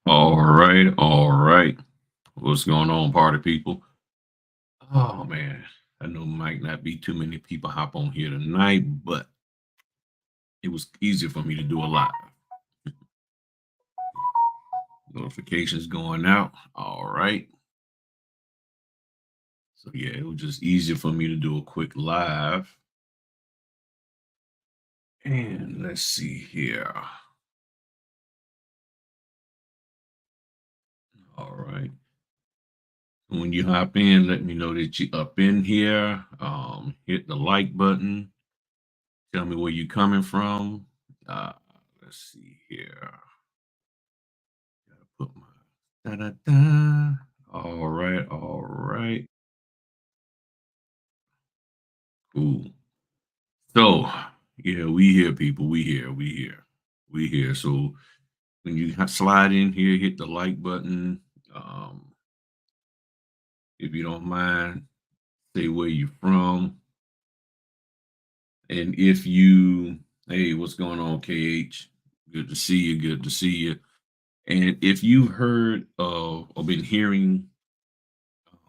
All right, all right. What's going on, party people? Oh man, I know might not be too many people hop on here tonight, but it was easier for me to do a live. Notifications going out. All right. So yeah, it was just easier for me to do a quick live. And let's see here. All right. When you hop in, let me know that you up in here. Hit the like button. Tell me where you coming from. Uh, let's see here. Gotta put my da da da. All right, all right. Cool. So, yeah, we here, people. We here. So when you slide in here, hit the like button. Um, if you don't mind, say where you from. And if you, hey, what's going on, KH? Good to see you. Good to see you. And if you've heard of or been hearing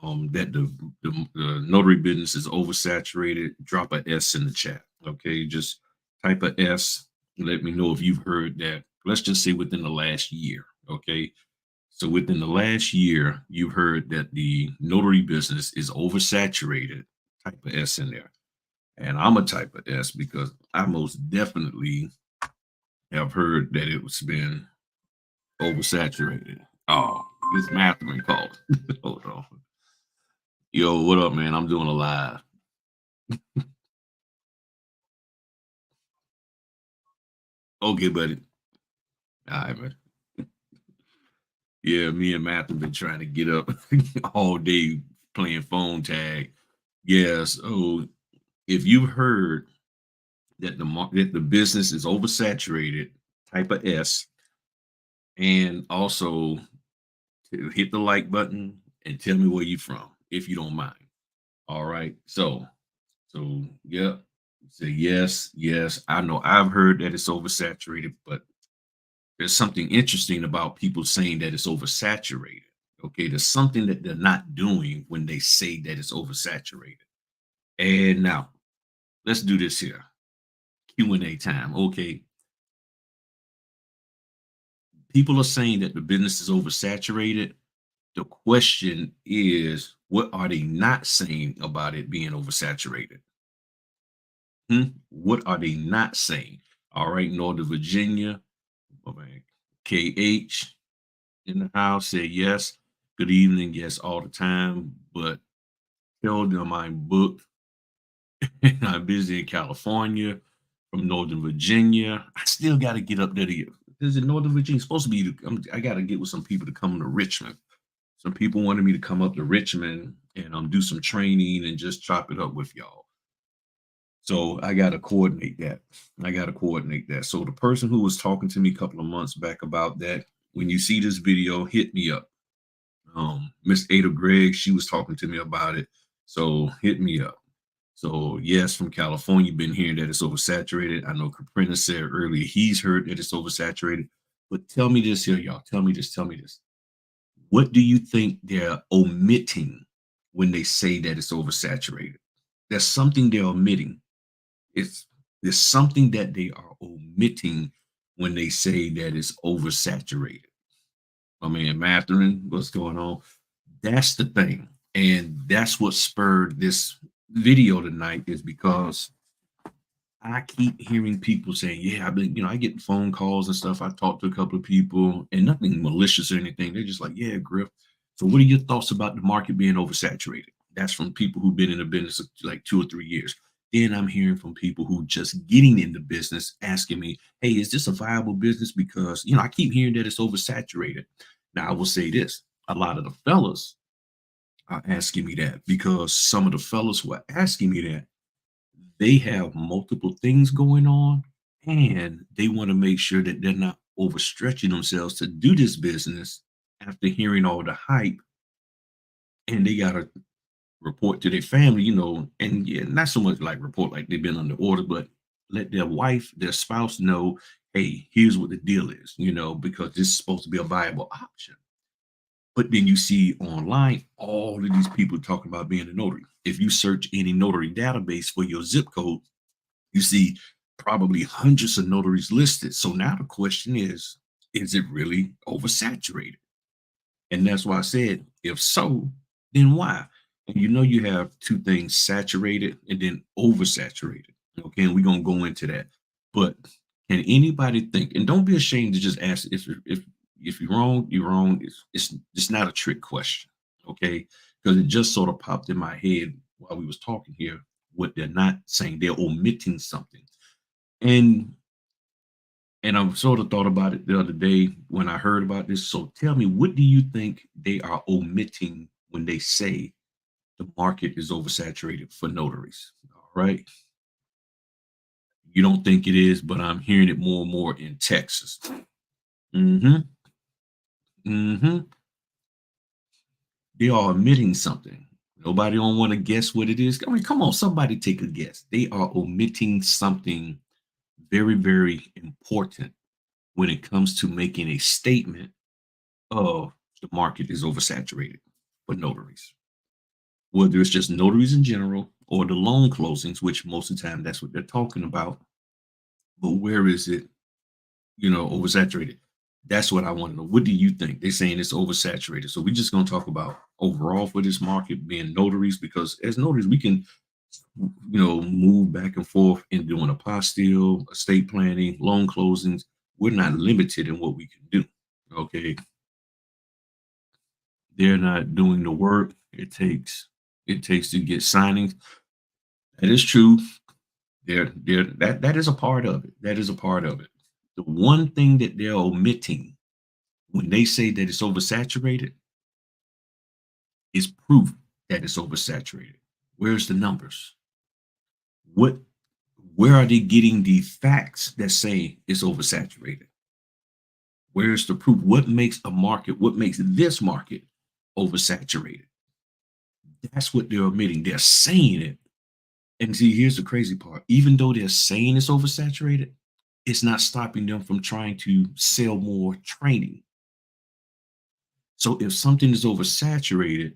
that the notary business is oversaturated, drop a S in the chat. Okay, just type a S. Let me know if you've heard that. Let's just say within the last year. Okay, so within the last year, you've heard that the notary business is oversaturated. Type a S in there, and I'm a type of S because I most definitely have heard that it's been oversaturated. Oh, this Matthew called. Hold on. Yo, what up, man? I'm doing a live. Okay, buddy. All right, man. Yeah, me and Matt have been trying to get up all day playing phone tag. Yeah, so if you've heard that that the business is oversaturated, type of S, and also to hit the like button and tell me where you from, if you don't mind. All right. So yeah, say yes, yes. I know I've heard that it's oversaturated, but there's something interesting about people saying that it's oversaturated. Okay, there's something that they're not doing when they say that it's oversaturated. And now let's do this here. Q&A time. Okay, people are saying that the business is oversaturated. The question is, what are they not saying about it being oversaturated? What are they not saying? All right, Northern Virginia, oh man, KH in the house said yes. Good evening, yes, all the time. But tell them I'm booked and I'm busy in California from Northern Virginia. I still got to get up there to you. Is it Northern Virginia? It's supposed to be, I got to get with some people to come to Richmond. Some people wanted me to come up to Richmond and do some training and just chop it up with y'all. So I got to coordinate that. So the person who was talking to me a couple of months back about that, when you see this video, hit me up. Miss Ada Gregg, she was talking to me about it. So hit me up. So yes, from California, been hearing that it's oversaturated. I know Caprina said earlier he's heard that it's oversaturated. But tell me this here, y'all. Tell me this. What do you think they're omitting when they say that it's oversaturated? There's something they're omitting. It's there's something that they are omitting when they say that it's oversaturated. I mean, Matherin, what's going on? That's the thing. And that's what spurred this video tonight is because I keep hearing people saying, yeah, I've been, I get phone calls and stuff. I've talked to a couple of people and nothing malicious or anything. They're just like, yeah, Griff. So what are your thoughts about the market being oversaturated? That's from people who've been in the business like 2 or 3 years. Then I'm hearing from people who just getting in the business asking me, hey, is this a viable business? Because, I keep hearing that it's oversaturated. Now, I will say this, a lot of the fellas are asking me that because some of the fellas who are asking me that, they have multiple things going on and they want to make sure that they're not overstretching themselves to do this business after hearing all the hype and they got to report to their family, and yeah, not so much like report like they've been under order, but let their wife, their spouse know, hey, here's what the deal is, because this is supposed to be a viable option. But then you see online all of these people talking about being a notary. If you search any notary database for your zip code, you see probably hundreds of notaries listed. So now the question is it really oversaturated? And that's why I said, if so, then why? And you have two things, saturated and then oversaturated. Okay, and we're gonna go into that. But can anybody think, and don't be ashamed to just ask if you're wrong, you're wrong. It's not a trick question, okay? Because it just sort of popped in my head while we was talking here. What they're not saying, they're omitting something. And I sort of thought about it the other day when I heard about this. So tell me, what do you think they are omitting when they say the market is oversaturated for notaries? All right. You don't think it is, but I'm hearing it more and more in Texas. Mm-hmm. Mm-hmm. They are omitting something. Nobody don't want to guess what it is. I mean, come on, somebody take a guess. They are omitting something very, very important when it comes to making a statement of the market is oversaturated for notaries, whether it's just notaries in general or the loan closings, which most of the time that's what they're talking about. But where is it, oversaturated? That's what I want to know. What do you think? They're saying it's oversaturated. So we're just going to talk about overall for this market being notaries, because as notaries, we can, move back and forth in doing apostille, estate planning, loan closings. We're not limited in what we can do. Okay. They're not doing the work it takes to get signings. That is true. That is a part of it. That is a part of it. The one thing that they're omitting when they say that it's oversaturated is proof that it's oversaturated. Where's the numbers? What where are they getting the facts that say it's oversaturated? Where's the proof? What makes this market oversaturated? That's what they're omitting. They're saying it. And see, here's the crazy part. Even though they're saying it's oversaturated, it's not stopping them from trying to sell more training. So if something is oversaturated,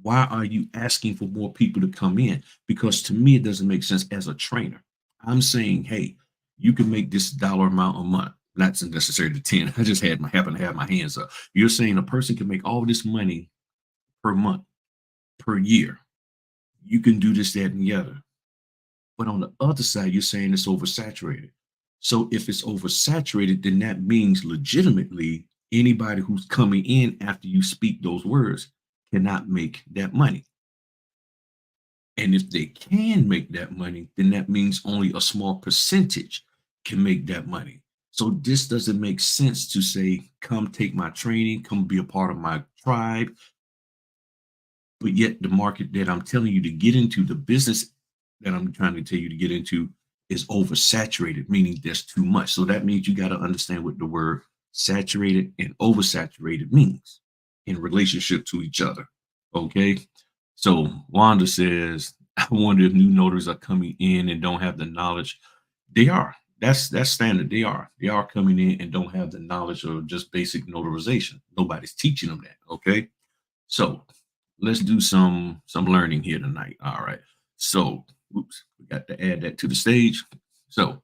why are you asking for more people to come in? Because to me, it doesn't make sense as a trainer. I'm saying, hey, you can make this dollar amount a month, not necessarily 10. I just happen to have my hands up. You're saying a person can make all this money per month, per year. You can do this, that, and the other. But on the other side, you're saying it's oversaturated. So if it's oversaturated, then that means legitimately anybody who's coming in after you speak those words cannot make that money. And if they can make that money, then that means only a small percentage can make that money. So this doesn't make sense to say, come take my training, come be a part of my tribe. But yet the market that I'm telling you to get into, the business that I'm trying to tell you to get into is oversaturated, meaning there's too much. So that means you got to understand what the word saturated and oversaturated means in relationship to each other. Okay. So Wanda says, I wonder if new notaries are coming in and don't have the knowledge. They are. That's standard. They are. They are coming in and don't have the knowledge of just basic notarization. Nobody's teaching them that. Okay. So let's do some learning here tonight. All right. So, oops, we got to add that to the stage. So,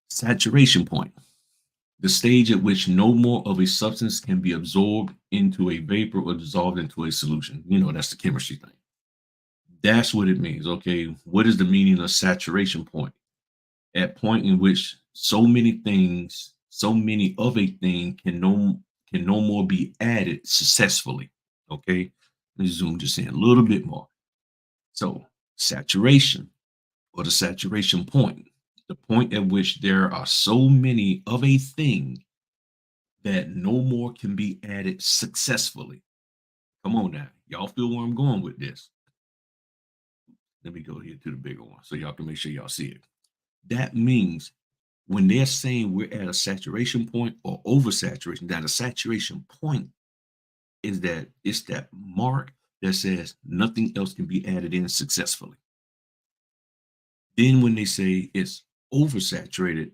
saturation point, the stage at which no more of a substance can be absorbed into a vapor or dissolved into a solution. That's the chemistry thing. That's what it means. Okay. What is the meaning of saturation point? At point in which so many of a thing can no more be added successfully. Okay. Let me zoom just in a little bit more. So, saturation or the saturation point, the point at which there are so many of a thing that no more can be added successfully. Come on now. Y'all feel where I'm going with this? Let me go here to the bigger one so y'all can make sure y'all see it. That means when they're saying we're at a saturation point or oversaturation, that a saturation point is that it's that mark that says nothing else can be added in successfully. Then when they say it's oversaturated,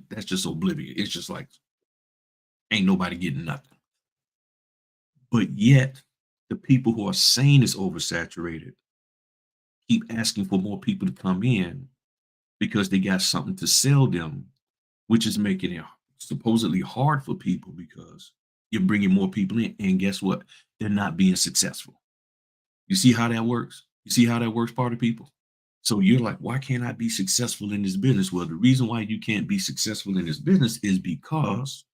that's just oblivion. It's just like ain't nobody getting nothing. But yet, the people who are saying it's oversaturated keep asking for more people to come in because they got something to sell them, which is making it supposedly hard for people because you're bringing more people in. And guess what? They're not being successful. You see how that works? You see how that works, part of people? So you're like, why can't I be successful in this business? Well, the reason why you can't be successful in this business is because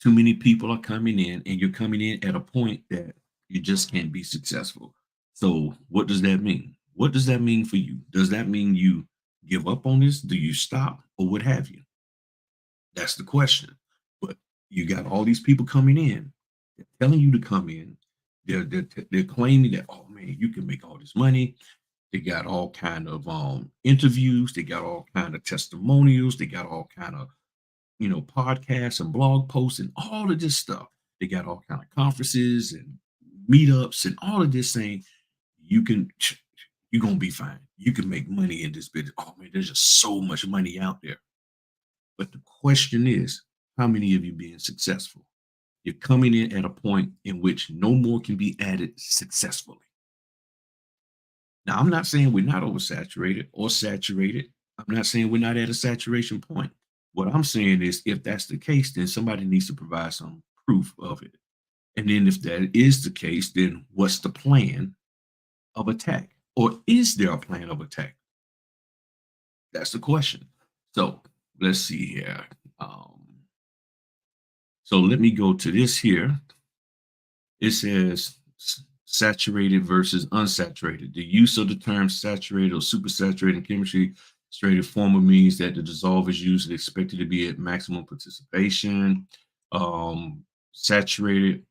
too many people are coming in and you're coming in at a point that you just can't be successful. So what does that mean? What does that mean for you? Does that mean you give up on this? Do you stop or what have you? That's the question. But you got all these people coming in, they're telling you to come in. They're claiming that, oh man, you can make all this money. They got all kind of interviews. They got all kind of testimonials. They got all kind of podcasts and blog posts and all of this stuff. They got all kind of conferences and meetups and all of this saying you can you're gonna be fine. You can make money in this business. Oh man, there's just so much money out there. But the question is, how many of you being successful? You're coming in at a point in which no more can be added successfully. Now, I'm not saying we're not oversaturated or saturated. I'm not saying we're not at a saturation point. What I'm saying is, if that's the case, then somebody needs to provide some proof of it. And then, if that is the case, then what's the plan of attack? Or is there a plan of attack? That's the question. So let's see here. So let me go to this here. It says saturated versus unsaturated. The use of the term saturated or supersaturated in chemistry, saturated former means that the dissolve is usually expected to be at maximum participation. Saturated,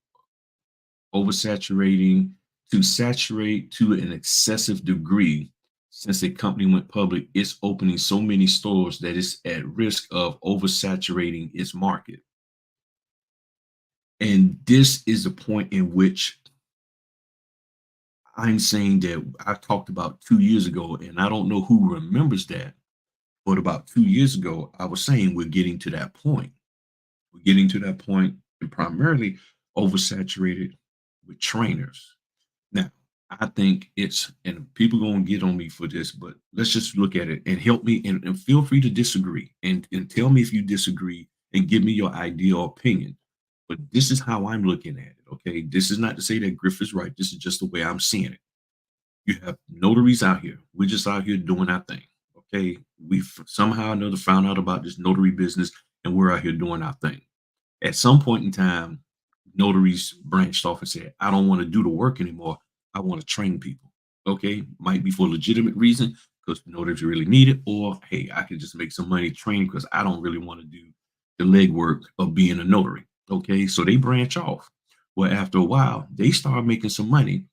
oversaturating, to saturate to an excessive degree. Since a company went public, it's opening so many stores that it's at risk of oversaturating its market. And this is the point in which I'm saying that I talked about 2 years ago, and I don't know who remembers that, but about 2 years ago, I was saying we're getting to that point. We're getting to that point, and primarily oversaturated with trainers. Now, I think it's, and people going to get on me for this, but let's just look at it and help me and feel free to disagree and tell me if you disagree and give me your idea or opinion. But this is how I'm looking at it. Okay. This is not to say that Griff is right. This is just the way I'm seeing it. You have notaries out here. We're just out here doing our thing. Okay. We've somehow or another found out about this notary business and we're out here doing our thing. At some point in time, notaries branched off and said, I don't want to do the work anymore. I want to train people. Okay. Might be for a legitimate reason because notaries really need it, or hey, I can just make some money training because I don't really want to do the legwork of being a notary. Okay. So they branch off. Well, after a while, they start making some money.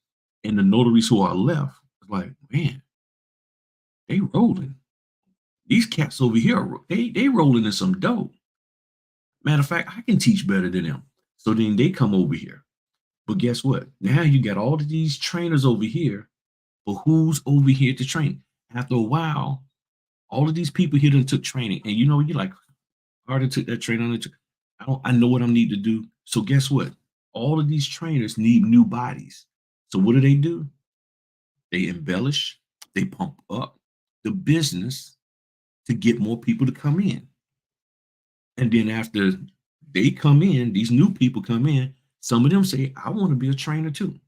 And the notaries who are left, like, man, they rolling. These cats over here, they rolling in some dough. Matter of fact, I can teach better than them. So then they come over here. But guess what? Now you got all of these trainers over here, but who's over here to train? After a while, all of these people here that took training, and you're like, I already took that training. I know what I need to do. So guess what? All of these trainers need new bodies. So what do? They embellish, they pump up the business to get more people to come in. And then after they come in, these new people come in, some of them say, I want to be a trainer too.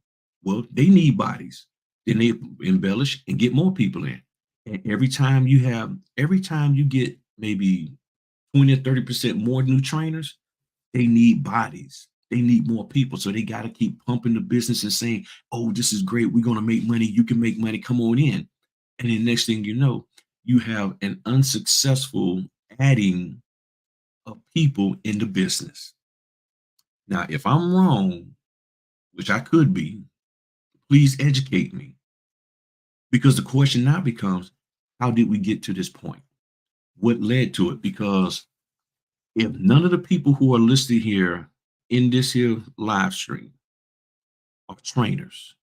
Well, they need bodies. Then they embellish and get more people in. And every time you get maybe 20 or 30% more new trainers, they need bodies. They need more people. So they got to keep pumping the business and saying, oh, this is great. We're going to make money. You can make money. Come on in. And then next thing you know, you have an unsuccessful adding of people in the business. Now, if I'm wrong, which I could be, please educate me. Because the question now becomes, how did we get to this point? What led to it? Because if none of the people who are listed here in this here live stream are trainers,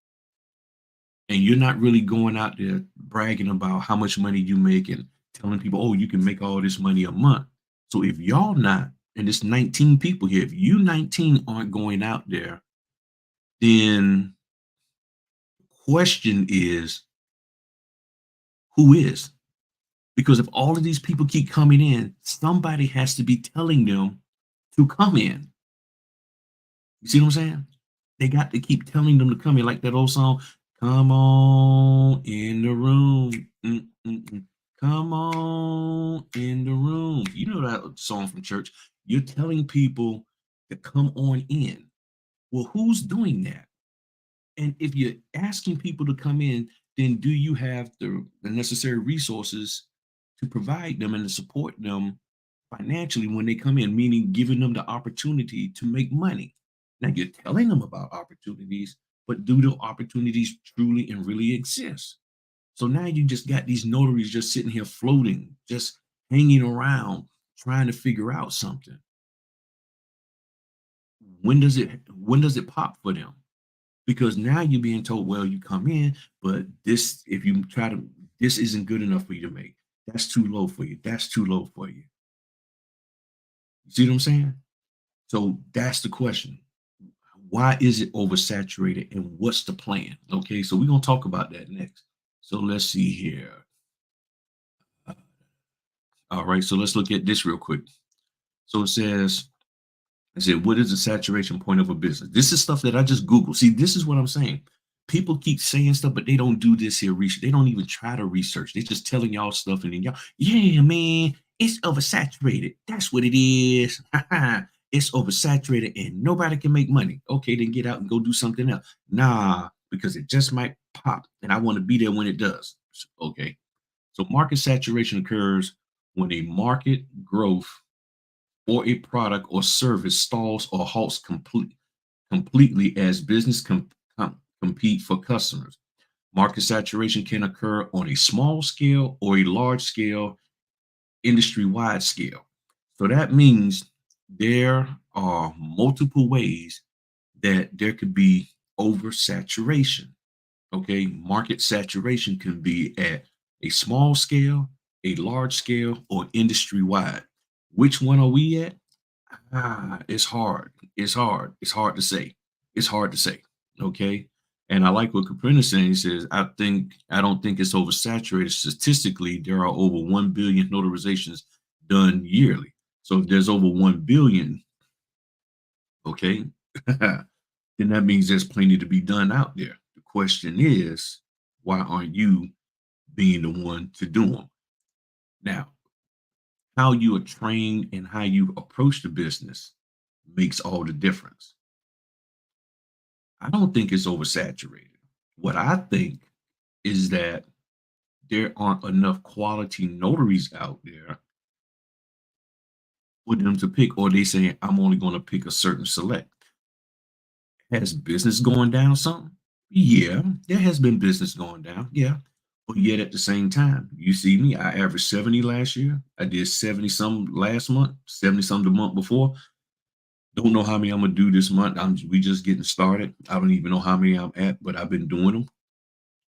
and you're not really going out there bragging about how much money you make and telling people, oh, you can make all this money a month. So if y'all not, and it's 19 people here, if you 19 aren't going out there, then question is, who is? Because if all of these people keep coming in, somebody has to be telling them to come in. You see what I'm saying? They got to keep telling them to come in, like that old song, "Come on in the room, come on in the room." You know that song from church. You're telling people to come on in. Well, who's doing that? And if you're asking people to come in, then do you have the necessary resources to provide them and to support them financially when they come in, meaning giving them the opportunity to make money? Now you're telling them about opportunities, but do the opportunities truly and really exist? So now you just got these notaries just sitting here floating, just hanging around, trying to figure out something. When does it pop for them? Because now you're being told, well, you come in, but this, if you try to, this isn't good enough for you to make. That's too low for you. That's too low for you. You see what I'm saying? So that's the question. Why is it oversaturated and what's the plan? Okay, so we're gonna talk about that next. So let's see here. Uh, All right, so let's look at this real quick. So it says, I said, what is the saturation point of a business? This is stuff that I just Googled. See, this is what I'm saying. People keep saying stuff, but they don't do this here research. They don't even try to research. They're just telling y'all stuff, and then y'all, yeah, man, it's oversaturated. That's what it is. It's oversaturated, and nobody can make money. Okay, then get out and go do something else. Nah, because it just might pop, and I want to be there when it does. Okay, so market saturation occurs when a market growth or a product or service stalls or halts completely as business compete for customers. Market saturation can occur on a small scale or a large scale, industry wide scale. So that means there are multiple ways that there could be oversaturation. Okay, market saturation can be at a small scale, a large scale, or industry wide. Which one are we at? It's hard. It's hard. It's hard to say. It's hard to say. Okay. And I like what Caprina is saying. He says, I don't think it's oversaturated. Statistically, there are over 1 billion notarizations done yearly. So if there's over 1 billion, okay, then that means there's plenty to be done out there. The question is, why aren't you being the one to do them? Now, how you are trained and how you approach the business makes all the difference. I don't think it's oversaturated. What I think is that there aren't enough quality notaries out there for them to pick, or they saying, I'm only going to pick a certain select. Has business going down some? Yeah, there has been business going down. Yeah. But yet at the same time, you see me, I averaged 70 last year. I did 70 some last month, 70 some the month before. Don't know how many I'm gonna do this month. We just getting started. I don't even know how many I'm at, but I've been doing them.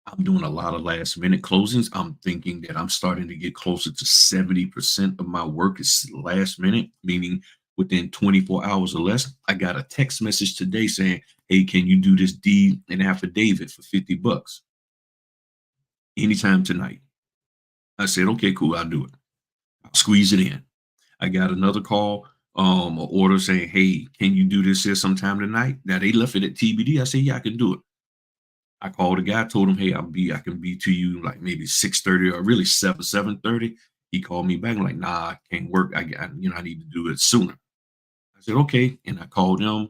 I'm doing a lot of last minute closings. I'm thinking that I'm starting to get closer to 70% of my work is last minute, meaning within 24 hours or less. I got a text message today saying, hey, can you do this deed and affidavit for 50 bucks anytime tonight? I said, okay, cool, I'll do it. I'll squeeze it in. I got another call, or order saying, hey, can you do this here sometime tonight? Now they left it at TBD. I said, yeah, I can do it. I called the guy, told him, hey, I can be to you like maybe 6:30 or really 7:30. He called me back. I'm like, nah, I can't work. I need to do it sooner. I said, okay. And I called them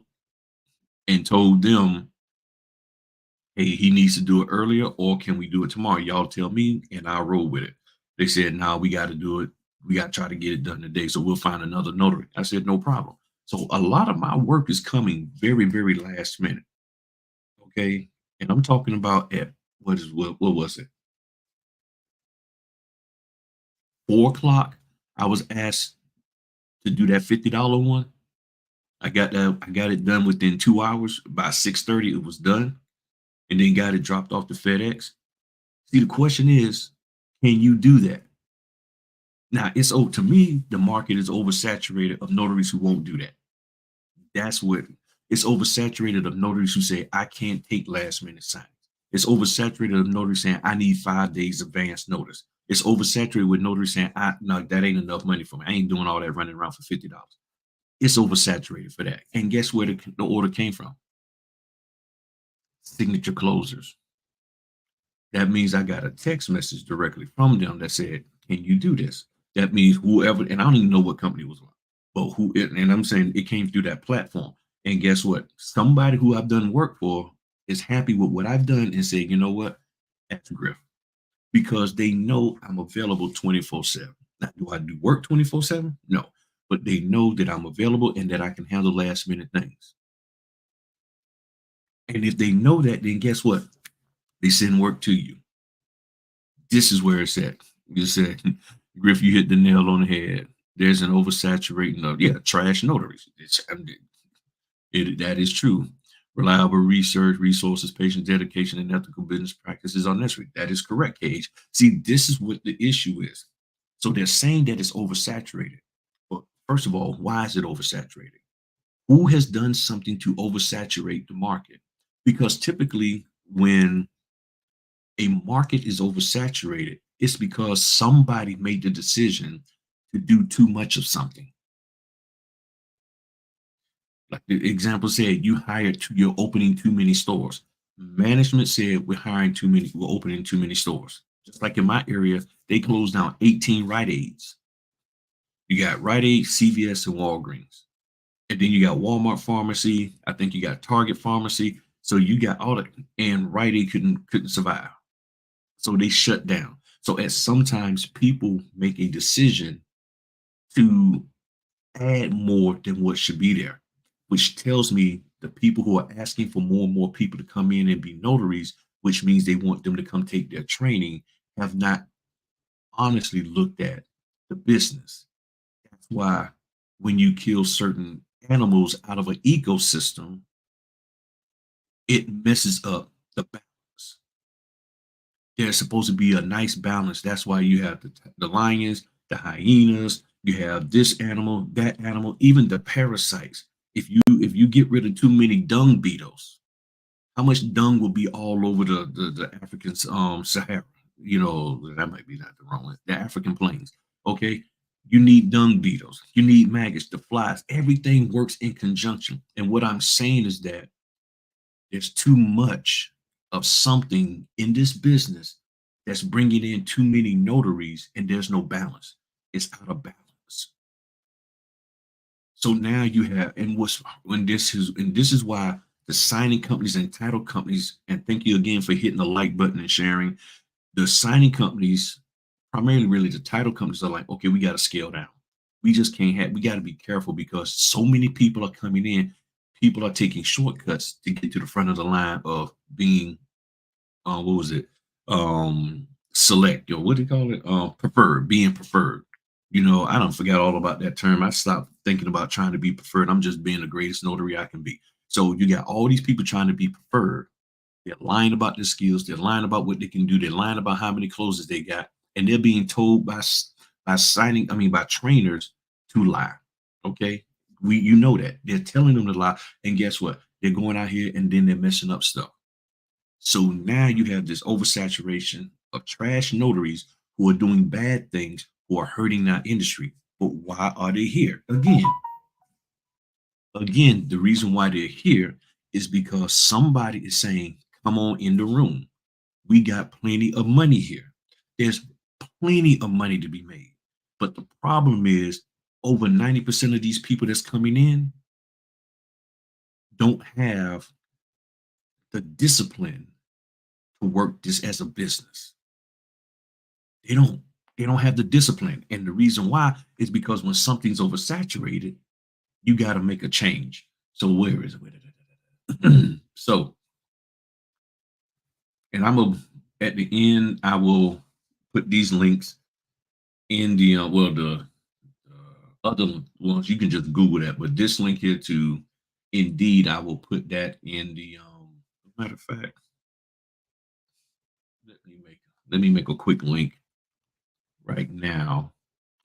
and told them, hey, he needs to do it earlier, or can we do it tomorrow? Y'all tell me and I'll roll with it. They said, nah, we got to do it. We got to try to get it done today. So we'll find another notary. I said, no problem. So a lot of my work is coming very, very last minute. Okay. And I'm talking about at what was it? 4 o'clock. I was asked to do that $50 one. I got it done within 2 hours. By 6:30, it was done, and then got it dropped off to FedEx. See, the question is, can you do that? Now it's to me, the market is oversaturated of notaries who won't do that. That's what it's oversaturated of notaries who say, I can't take last minute signings. It's oversaturated of notaries saying, I need 5 days advance notice. It's oversaturated with notaries saying, no, that ain't enough money for me. I ain't doing all that running around for $50. It's oversaturated for that. And guess where the order came from? Signature closers. That means I got a text message directly from them that said, can you do this? That means whoever, and I don't even know what company it was on, but and I'm saying it came through that platform. And guess what? Somebody who I've done work for is happy with what I've done and say, you know what? That's Griff. Because they know I'm available 24/7. Now, do I do work 24/7? No. But they know that I'm available and that I can handle last minute things. And if they know that, then guess what? They send work to you. This is where it's at. You said, Griff, you hit the nail on the head. There's an oversaturating of, trash notaries. That is true. Reliable research, resources, patience, dedication, and ethical business practices are necessary. That is correct, Cage. See, this is what the issue is. So they're saying that it's oversaturated. But first of all, why is it oversaturated? Who has done something to oversaturate the market? Because typically, when a market is oversaturated, it's because somebody made the decision to do too much of something. Like the example said, you're opening too many stores. Management said we're opening too many stores. Just like in my area, they closed down 18 Rite Aids. You got Rite Aid, CVS, and Walgreens. And then you got Walmart Pharmacy. I think you got Target Pharmacy. So you got all that, and Rite Aid couldn't survive. So they shut down. So at sometimes people make a decision to add more than what should be there, which tells me the people who are asking for more and more people to come in and be notaries, which means they want them to come take their training, have not honestly looked at the business. That's why when you kill certain animals out of an ecosystem, it messes up the balance. There's supposed to be a nice balance. That's why you have the lions, the hyenas, you have this animal, that animal, even the parasites. If you get rid of too many dung beetles, how much dung will be all over the African Sahara? That might be not the wrong one. The African plains. Okay. You need dung beetles, you need maggots, the flies, everything works in conjunction. And what I'm saying is that there's too much of something in this business that's bringing in too many notaries and there's no balance. It's out of balance. So now you have, and this is why the signing companies and title companies, and thank you again for hitting the like button and sharing. The signing companies, primarily really the title companies, are like, okay, we got to scale down. We just can't have, we got to be careful because so many people are coming in. People are taking shortcuts to get to the front of the line of being, what was it? Select, or what do you call it? Preferred, being preferred. I don't forget all about that term. I stopped thinking about trying to be preferred. I'm just being the greatest notary I can be. So you got all these people trying to be preferred. They're lying about their skills. They're lying about what they can do. They're lying about how many closes they got, and they're being told by trainers to lie. Okay, you know that they're telling them to lie, and guess what? They're going out here and then they're messing up stuff. So now you have this oversaturation of trash notaries who are doing bad things, who are hurting our industry. But why are they here? Again, the reason why they're here is because somebody is saying, come on in the room. We got plenty of money here. There's plenty of money to be made. But the problem is over 90% of these people that's coming in don't have the discipline to work this as a business. They don't. They don't have the discipline. And the reason why is because when something's oversaturated, you got to make a change. So where is it? So, and at the end, I will put these links in the other ones. You can just Google that, but this link here to Indeed, I will put that in the matter of fact, let me make a quick link right now.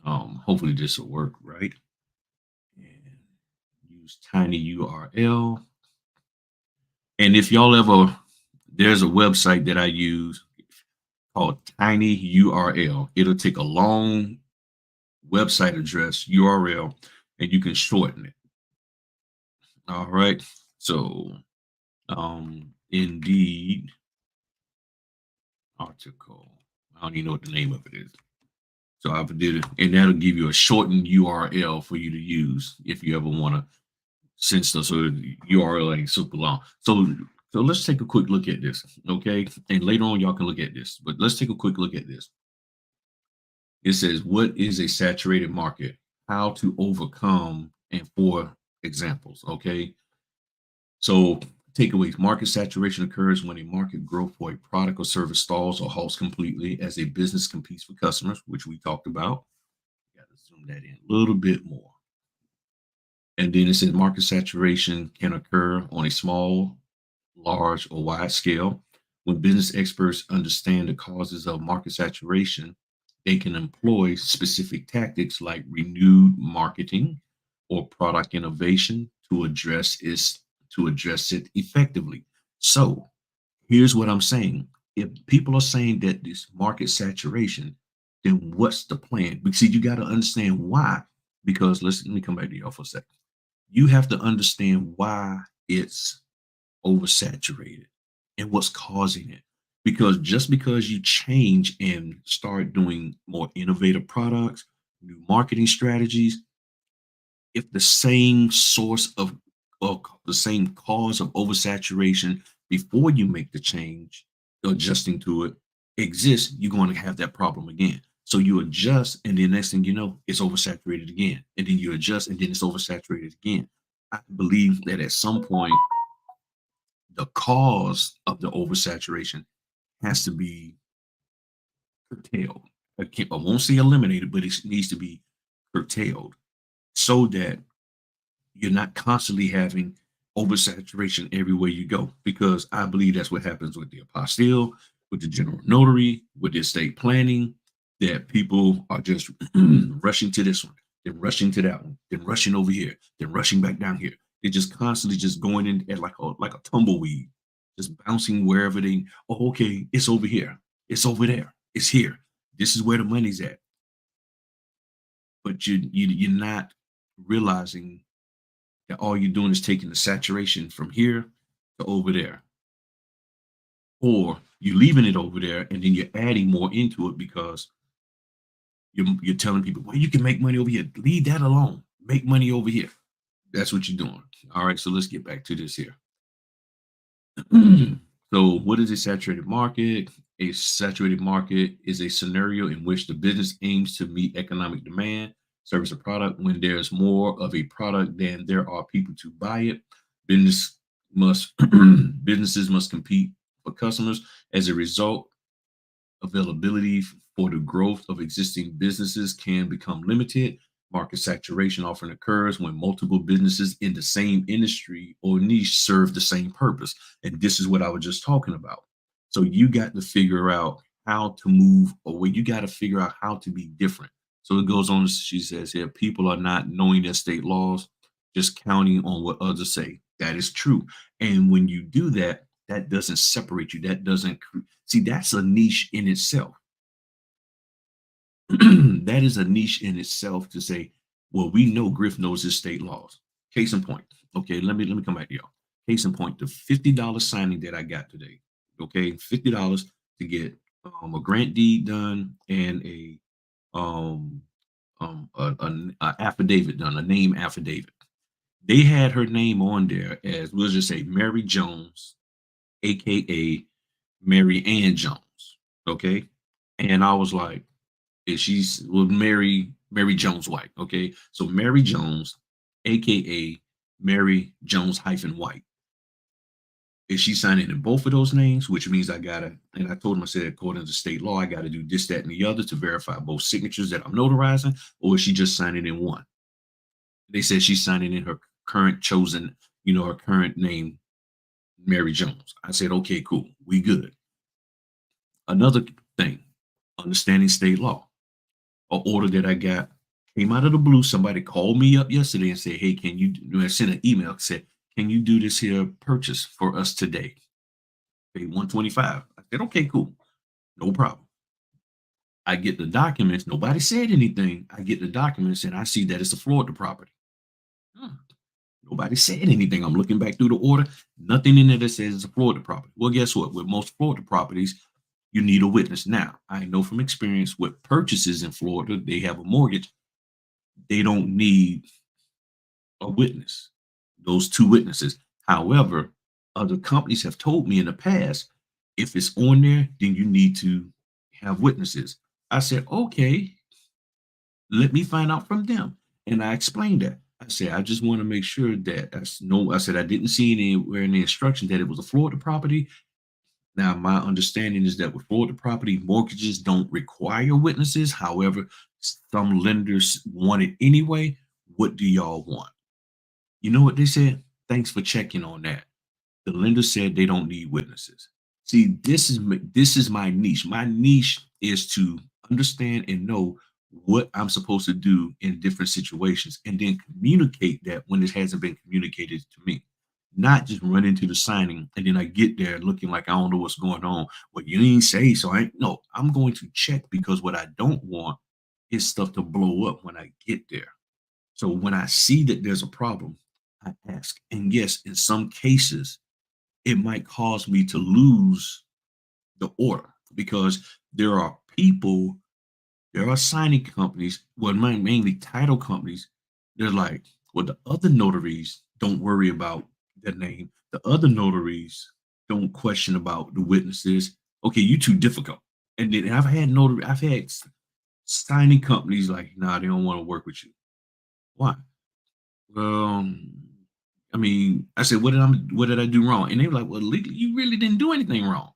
Hopefully this will work, right? And use tiny URL. And if y'all ever, there's a website that I use called Tiny URL. It'll take a long website address URL and you can shorten it. All right. So, Indeed article. I don't even know what the name of it is. So I did it, and that'll give you a shortened URL for you to use if you ever want to send stuff. So the URL ain't super long. So let's take a quick look at this, okay? And later on, y'all can look at this. But let's take a quick look at this. It says, "What is a saturated market? How to overcome?" And four examples, okay? So takeaways: market saturation occurs when a market growth for a product or service stalls or halts completely as a business competes for customers, which we talked about. Got to zoom that in a little bit more. And then it says market saturation can occur on a small, large, or wide scale. When business experts understand the causes of market saturation, they can employ specific tactics like renewed marketing or product innovation to address it effectively. So here's what I'm saying. If people are saying that this market saturation, then what's the plan? Because see, you got to understand why. Because let me come back to y'all for a second. You have to understand why it's oversaturated and what's causing it. Because just because you change and start doing more innovative products, new marketing strategies, if the same source of or the same cause of oversaturation before you make the change, adjusting to it, exists, you're going to have that problem again. So you adjust, and then next thing you know, it's oversaturated again. And then you adjust, and then it's oversaturated again. I believe that at some point, the cause of the oversaturation has to be curtailed. I won't say eliminated, but it needs to be curtailed so that you're not constantly having oversaturation everywhere you go, because I believe that's what happens with the apostille, with the general notary, with the estate planning, that people are just rushing to this one, then rushing to that one, then rushing over here, then rushing back down here. They're just constantly just going in at like a tumbleweed, just bouncing wherever they. Oh, okay, it's over here, it's over there, it's here. This is where the money's at, but you're not realizing that all you're doing is taking the saturation from here to over there, or you're leaving it over there and then you're adding more into it because you're telling people, well, you can make money over here. Leave that alone. Make money over here. That's what you're doing. All right. So let's get back to this here. So, what is a saturated market? A saturated market is a scenario in which the business aims to meet economic demand, service, or product when there's more of a product than there are people to buy it. Business must businesses must compete for customers. As a result, availability for the growth of existing businesses can become limited. Market saturation often occurs when multiple businesses in the same industry or niche serve the same purpose. And this is what I was just talking about. So you got to figure out how to move away. You got to figure out how to be different. So it goes on, she says here, people are not knowing their state laws, just counting on what others say. That is true. And when you do that, that doesn't separate you. That doesn't see, that's a niche in itself. That is a niche in itself to say, well, we know Griff knows his state laws. Case in point. Okay, let me come back to y'all. Case in point, the $50 signing that I got today. Okay, $50 to get a grant deed done and um a affidavit done, a name affidavit. They had her name on there as, we'll just say, Mary Jones, aka Mary Ann Jones. Okay. And I was like, is she's well, Mary Jones White. Okay. So Mary Jones, aka Mary Jones hyphen White. Is she signing in both of those names? Which means I gotta, and I told him, I said, according to state law, I gotta do this, that, and the other to verify both signatures that I'm notarizing, or is she just signing in one? They said she's signing in her current chosen, her current name, Mary Jones. I said, okay, cool. We good. Another thing, understanding state law. An order that I got came out of the blue. Somebody called me up yesterday and said, "Hey, can you I sent an email, said, can you do this here purchase for us today? Pay 125." I said, "Okay, cool. No problem." I get the documents. Nobody said anything. I get the documents and I see that it's a Florida property. Hmm. Nobody said anything. I'm looking back through the order. Nothing in there that says it's a Florida property. Well, guess what? With most Florida properties, you need a witness. Now, I know from experience with purchases in Florida, they have a mortgage. They don't need a witness, those two witnesses. However, other companies have told me in the past, if it's on there, then you need to have witnesses. I said, okay, let me find out from them. And I explained that. I said, I just want to make sure that I said, I didn't see anywhere in the instruction that it was a Florida property. Now, my understanding is that with Florida property, mortgages don't require witnesses. However, some lenders want it anyway. What do y'all want? You know what they said? Thanks for checking on that. The lender said they don't need witnesses. See, this is my niche. My niche is to understand and know what I'm supposed to do in different situations and then communicate that when it hasn't been communicated to me. Not just run into the signing and then I get there looking like I don't know what's going on. Well, you didn't say so. I ain't no, I'm going to check because what I don't want is stuff to blow up when I get there. So when I see that there's a problem, I ask. And yes, in some cases, it might cause me to lose the order because there are people, there are signing companies, well, mainly title companies. They're like, well, the other notaries don't worry about the name. The other notaries don't question about the witnesses. Okay, you too difficult. And then I've had signing companies like, nah, they don't want to work with you. Why? Well, I mean, I said, what did I do wrong? And they were like, well, legally, you really didn't do anything wrong.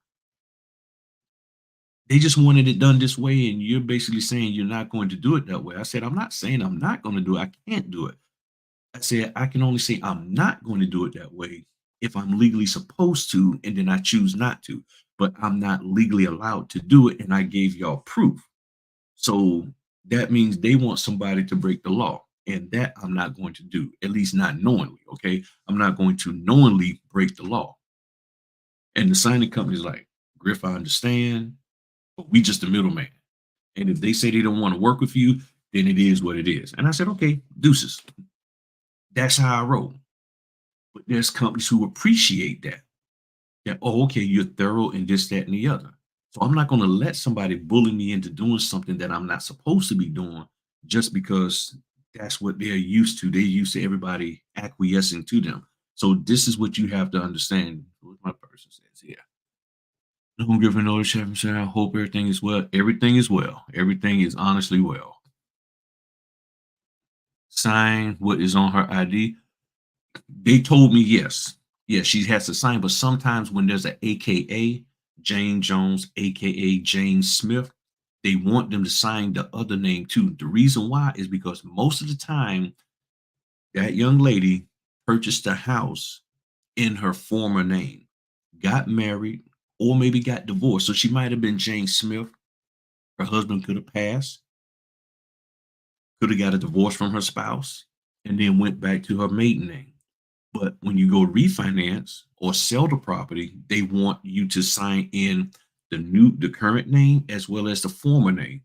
They just wanted it done this way, and you're basically saying you're not going to do it that way. I said, I'm not saying I'm not going to do it. I can't do it. I said, I can only say I'm not going to do it that way if I'm legally supposed to, and then I choose not to. But I'm not legally allowed to do it, and I gave y'all proof. So that means they want somebody to break the law. And that I'm not going to do, at least not knowingly. Okay. I'm not going to knowingly break the law. And the signing company is like, Griff, I understand, but we just the middleman. And if they say they don't want to work with you, then it is what it is. And I said, okay, deuces. That's how I roll. But there's companies who appreciate that. That, oh, okay, you're thorough in this, that, and the other. So I'm not going to let somebody bully me into doing something that I'm not supposed to be doing just because that's what they're used to. They're used to everybody acquiescing to them. So this is what you have to understand. What my person says here. I'm giving notice, Chef, saying I hope everything is well. Everything is well. Everything is honestly well. Sign what is on her ID. They told me yes. Yes, she has to sign, but sometimes when there's a AKA Jane Jones, AKA Jane Smith, they want them to sign the other name too. The reason why is because most of the time that young lady purchased a house in her former name, got married, or maybe got divorced. So she might have been Jane Smith. Her husband could have passed, could have got a divorce from her spouse, and then went back to her maiden name. But when you go refinance or sell the property, they want you to sign in the current name as well as the former name.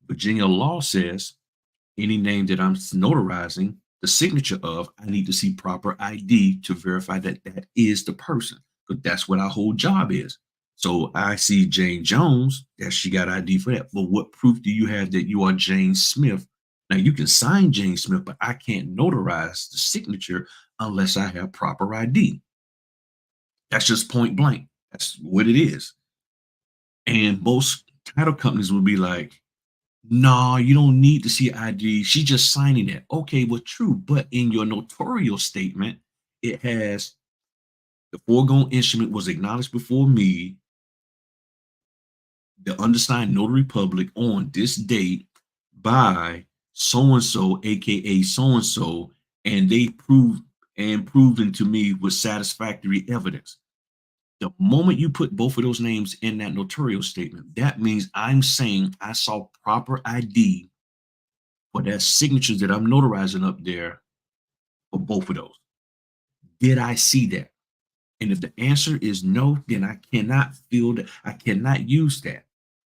Virginia law says any name that I'm notarizing the signature of, I need to see proper ID to verify that that is the person, because that's what our whole job is. So I see Jane Jones, that she got ID for that. But what proof do you have that you are Jane Smith? Now you can sign Jane Smith, but I can't notarize the signature unless I have proper ID. That's just point blank. That's what it is. And most title companies will be like, no, you don't need to see ID. She's just signing it. Okay, well, true. But in your notarial statement, it has the foregoing instrument was acknowledged before me, the undersigned notary public on this date by so and so, aka so and so, and they proved and proven to me with satisfactory evidence. The moment you put both of those names in that notarial statement, that means I'm saying I saw proper ID for that signatures that I'm notarizing up there for both of those. Did I see that? And if the answer is no, then I cannot fill that. I cannot use that.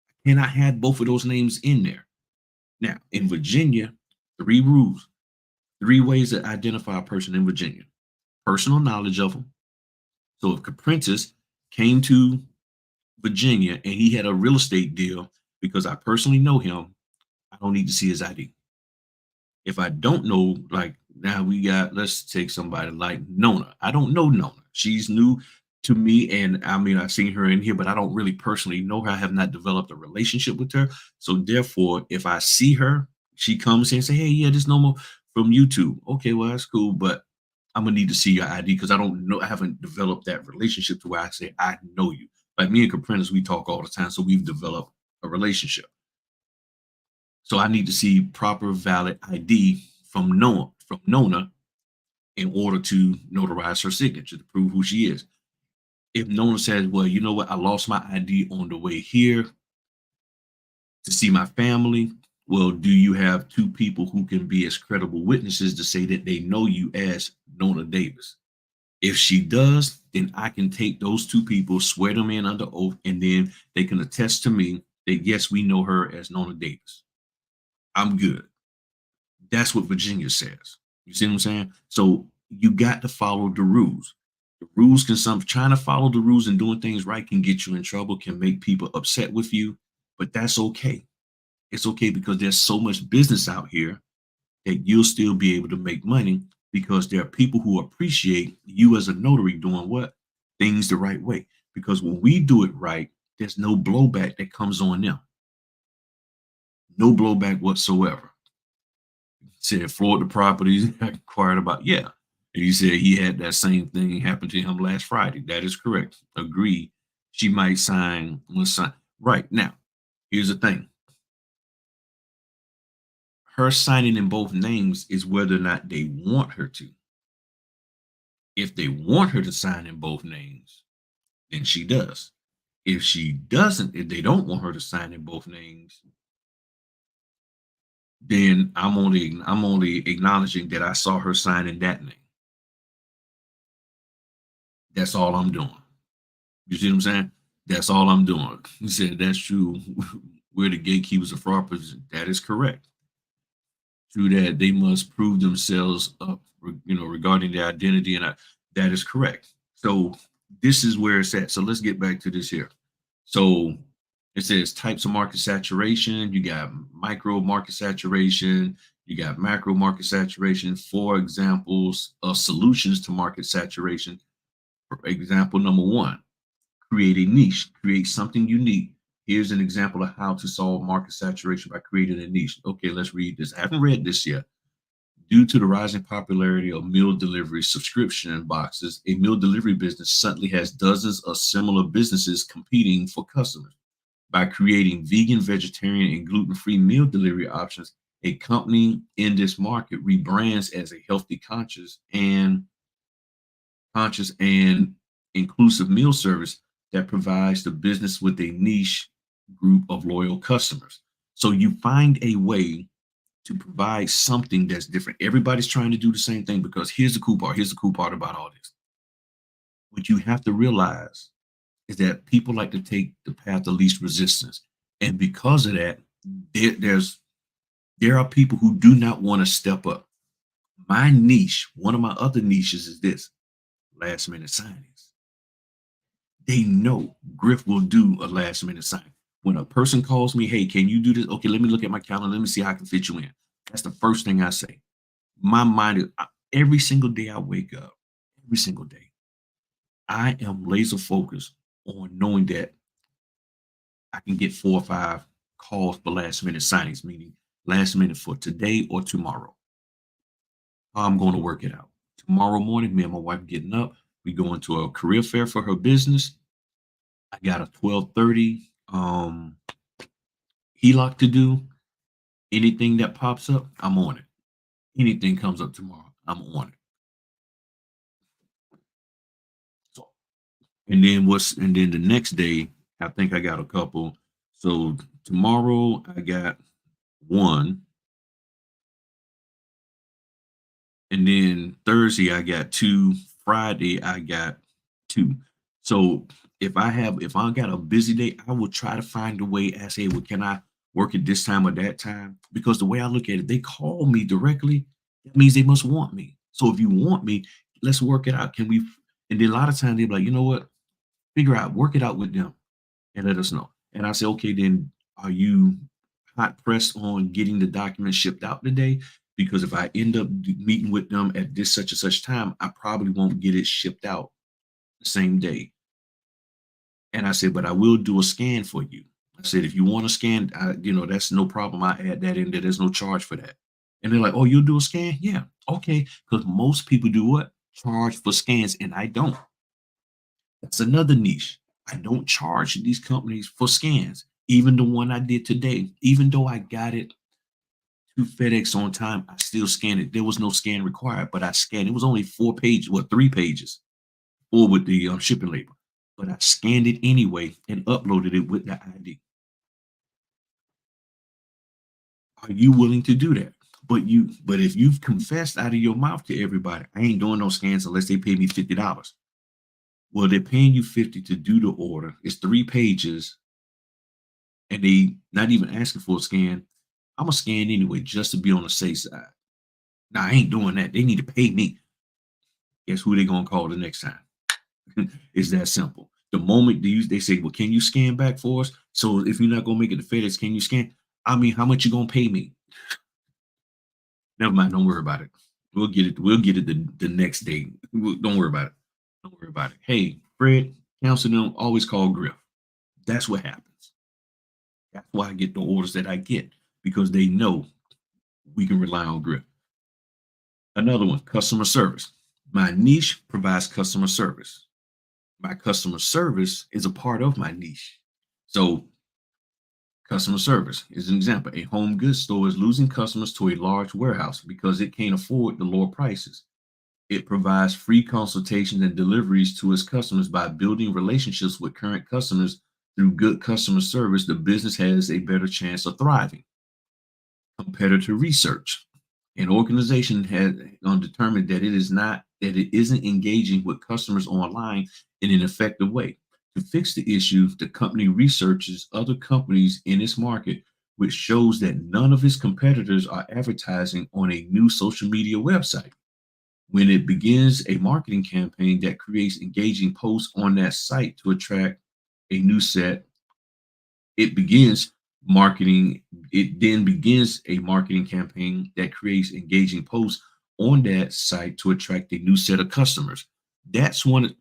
I cannot have both of those names in there. Now, in Virginia, three rules, three ways to identify a person in Virginia. Personal knowledge of them. So if Caprentice came to Virginia and he had a real estate deal, because I personally know him, I don't need to see his ID. If I don't know, like now we got, let's take somebody like Nona. I don't know Nona. She's new to me. And I mean, I've seen her in here, but I don't really personally know her. I have not developed a relationship with her. So therefore, if I see her, she comes here and say, hey, yeah, this Noma from YouTube. Okay, well, that's cool. But I'm gonna need to see your ID because I don't know, I haven't developed that relationship to where I say I know you. Like me and Caprentice, we talk all the time. So we've developed a relationship. So I need to see proper valid ID from Nona in order to notarize her signature to prove who she is. If Nona says, well, you know what, I lost my ID on the way here to see my family. Well, do you have two people who can be as credible witnesses to say that they know you as Nona Davis? If she does, then I can take those two people, swear them in under oath, and then they can attest to me that yes, we know her as Nona Davis. I'm good. That's what Virginia says. You see what I'm saying? So you got to follow the rules. The rules can some trying to follow the rules and doing things right can get you in trouble, can make people upset with you, but that's okay. It's okay because there's so much business out here that you'll still be able to make money because there are people who appreciate you as a notary doing what? Things the right way. Because when we do it right, there's no blowback that comes on them. No blowback whatsoever. Said Florida properties inquired about, yeah. And he said he had that same thing happen to him last Friday. That is correct. Agree. She might sign, let's sign. Right now, here's the thing. Her signing in both names is whether or not they want her to. If they want her to sign in both names, then she does. If she doesn't, if they don't want her to sign in both names, then I'm only acknowledging that I saw her sign in that name. That's all I'm doing. You see what I'm saying? That's all I'm doing. He said that's true. We're the gatekeepers of fraud. That is correct. Through that, they must prove themselves up, regarding their identity, and that is correct. So this is where it's at. So let's get back to this here. So it says types of market saturation. You got micro market saturation. You got macro market saturation. Four examples of solutions to market saturation. For example, number one, create a niche, create something unique. Here's an example of how to solve market saturation by creating a niche. Okay, let's read this. I haven't read this yet. Due to the rising popularity of meal delivery subscription boxes, a meal delivery business suddenly has dozens of similar businesses competing for customers. By creating vegan, vegetarian, and gluten-free meal delivery options, a company in this market rebrands as a healthy, conscious and inclusive meal service that provides the business with a niche group of loyal customers. So you find a way to provide something that's different. Everybody's trying to do the same thing because here's the cool part. Here's the cool part about all this. What you have to realize is that people like to take the path of least resistance. And because of that, there are people who do not want to step up. My niche, one of my other niches is this: last minute signings. They know Griff will do a last minute sign. When a person calls me, hey, can you do this? Okay, let me look at my calendar. Let me see how I can fit you in. That's the first thing I say. My mind is every single day I wake up, every single day, I am laser focused on knowing that I can get 4 or 5 calls for last minute signings, meaning last minute for today or tomorrow. I'm going to work it out. Tomorrow morning, me and my wife getting up. We go into a career fair for her business. I got a 12:30 HELOC to do. Anything that pops up, I'm on it. Anything comes up tomorrow, I'm on it. So, and then the next day, I think I got a couple. So tomorrow I got one. And then Thursday I got 2. Friday I got 2. So if I got a busy day, I will try to find a way. I say, well, can I work at this time or that time? Because the way I look at it, they call me directly. That means they must want me. So if you want me, let's work it out. Can we? And then a lot of times they're like, you know what? Figure out, work it out with them and let us know. And I say, okay, then are you hot pressed on getting the document shipped out today? Because if I end up meeting with them at this such and such time, I probably won't get it shipped out the same day. And I said, but I will do a scan for you. I said, if you want to scan, that's no problem. I add that in there. There's no charge for that. And they're like, oh, you'll do a scan? Yeah. Okay. Because most people do what? Charge for scans, and I don't. That's another niche. I don't charge these companies for scans. Even the one I did today, even though I got it to FedEx on time, I still scanned it. There was no scan required, but I scanned. It was only 4 pages, 3 pages, or with the shipping label. But I scanned it anyway and uploaded it with the ID. Are you willing to do that? But if you've confessed out of your mouth to everybody, I ain't doing no scans unless they pay me $50. Well, they're paying you 50 to do the order. It's 3 pages, and they not even asking for a scan. I'm gonna scan anyway just to be on the safe side. Now I ain't doing that. They need to pay me. Guess who they gonna call the next time? It's that simple. The moment they say, "Well, can you scan back for us?" So if you're not gonna make it to FedEx, can you scan? I mean, how much you gonna pay me? Never mind. Don't worry about it. We'll get it. We'll get it the next day. Don't worry about it. Don't worry about it. Hey, Fred, counsel them. Always call Griff. That's what happens. That's why I get the orders that I get, because they know we can rely on Griff. Another one, customer service. My niche provides customer service. My customer service is a part of my niche. So, customer service is an example. A home goods store is losing customers to a large warehouse because it can't afford the lower prices. It provides free consultations and deliveries to its customers. By building relationships with current customers through good customer service, the business has a better chance of thriving. Competitor research. An organization has determined that it isn't engaging with customers online in an effective way. To fix the issue, the company researches other companies in its market, which shows that none of its competitors are advertising on a new social media website. When it begins a marketing campaign that creates engaging posts on that site to attract a new set, it begins marketing. It then begins a marketing campaign that creates engaging posts on that site to attract a new set of customers. That's one,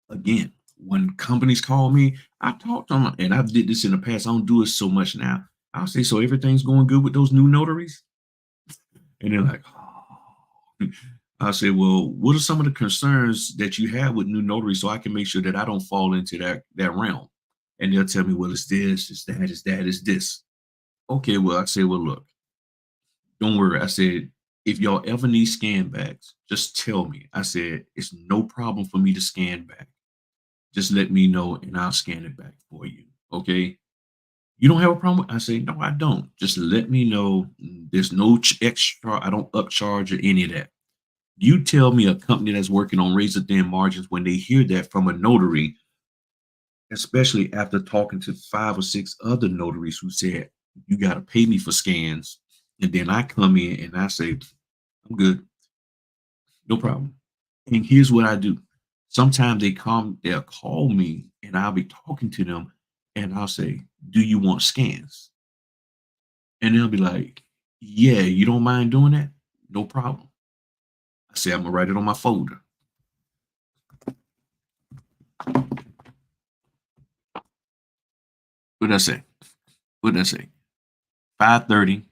again, when companies call me, I talk to them, and I've did this in the past. I don't do it so much now. I'll say, so everything's going good with those new notaries? And they're like, oh. I say, well, what are some of the concerns that you have with new notaries, so I can make sure that I don't fall into that realm? And they'll tell me, well, it's this, it's that, it's that, it's this. Okay, well, I say, well, look, don't worry. I said, if y'all ever need scan backs, just tell me. I said, it's no problem for me to scan back. Just let me know and I'll scan it back for you. Okay. You don't have a problem? I say, no, I don't. Just let me know. There's no extra. I don't upcharge or any of that. You tell me a company that's working on razor thin margins, when they hear that from a notary, especially after talking to 5 or 6 other notaries who said, you got to pay me for scans. And then I come in and I say, I'm good, no problem. And here's what I do. Sometimes they'll call me and I'll be talking to them and I'll say, do you want scans? And they'll be like, yeah, you don't mind doing that? No problem. I say, I'm gonna write it on my folder. What did I say? What did I say? 5:30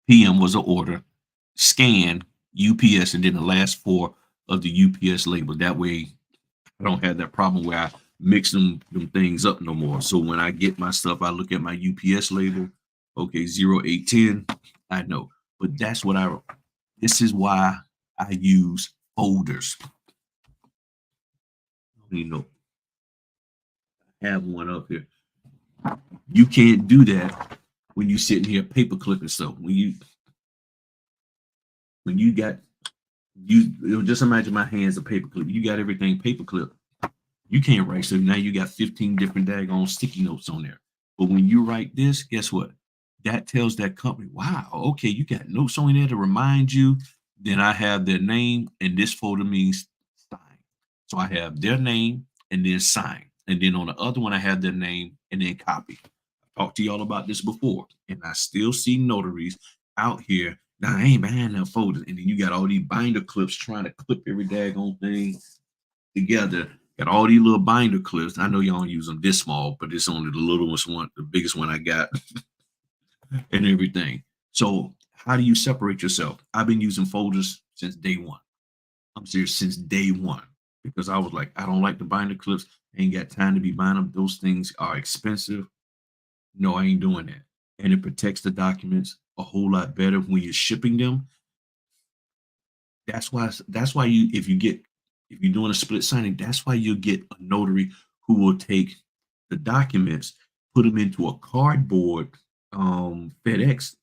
p.m. was an order. Scan UPS, and then the last 4 of the UPS label. That way, I don't have that problem where I mix them things up no more. So when I get my stuff, I look at my UPS label. Okay, 0810. I know, but that's what I. This is why I use folders. You know, I have one up here. You can't do that when you sitting here paper clipping stuff. When you got Just imagine my hands a paperclip. You got everything paperclip. You can't write. So now you got 15 different daggone sticky notes on there. But when you write this, guess what? That tells that company, wow, okay, you got notes on there to remind you. Then I have their name, and this folder means sign. So I have their name and then sign. And then on the other one, I have their name and then copy. I talked to y'all about this before, and I still see notaries out here. Now I ain't behind that folder. And then you got all these binder clips trying to clip every daggone thing together. Got all these little binder clips. I know y'all don't use them this small, but it's only the littlest one, the biggest one I got, and everything. So, how do you separate yourself? I've been using folders since day one. I'm serious, since day one, because I was like, I don't like the binder clips. I ain't got time to be buying them. Those things are expensive. No, I ain't doing that. And it protects the documents a whole lot better when you're shipping them. That's why you if you're doing a split signing, that's why you'll get a notary who will take the documents, put them into a cardboard FedEx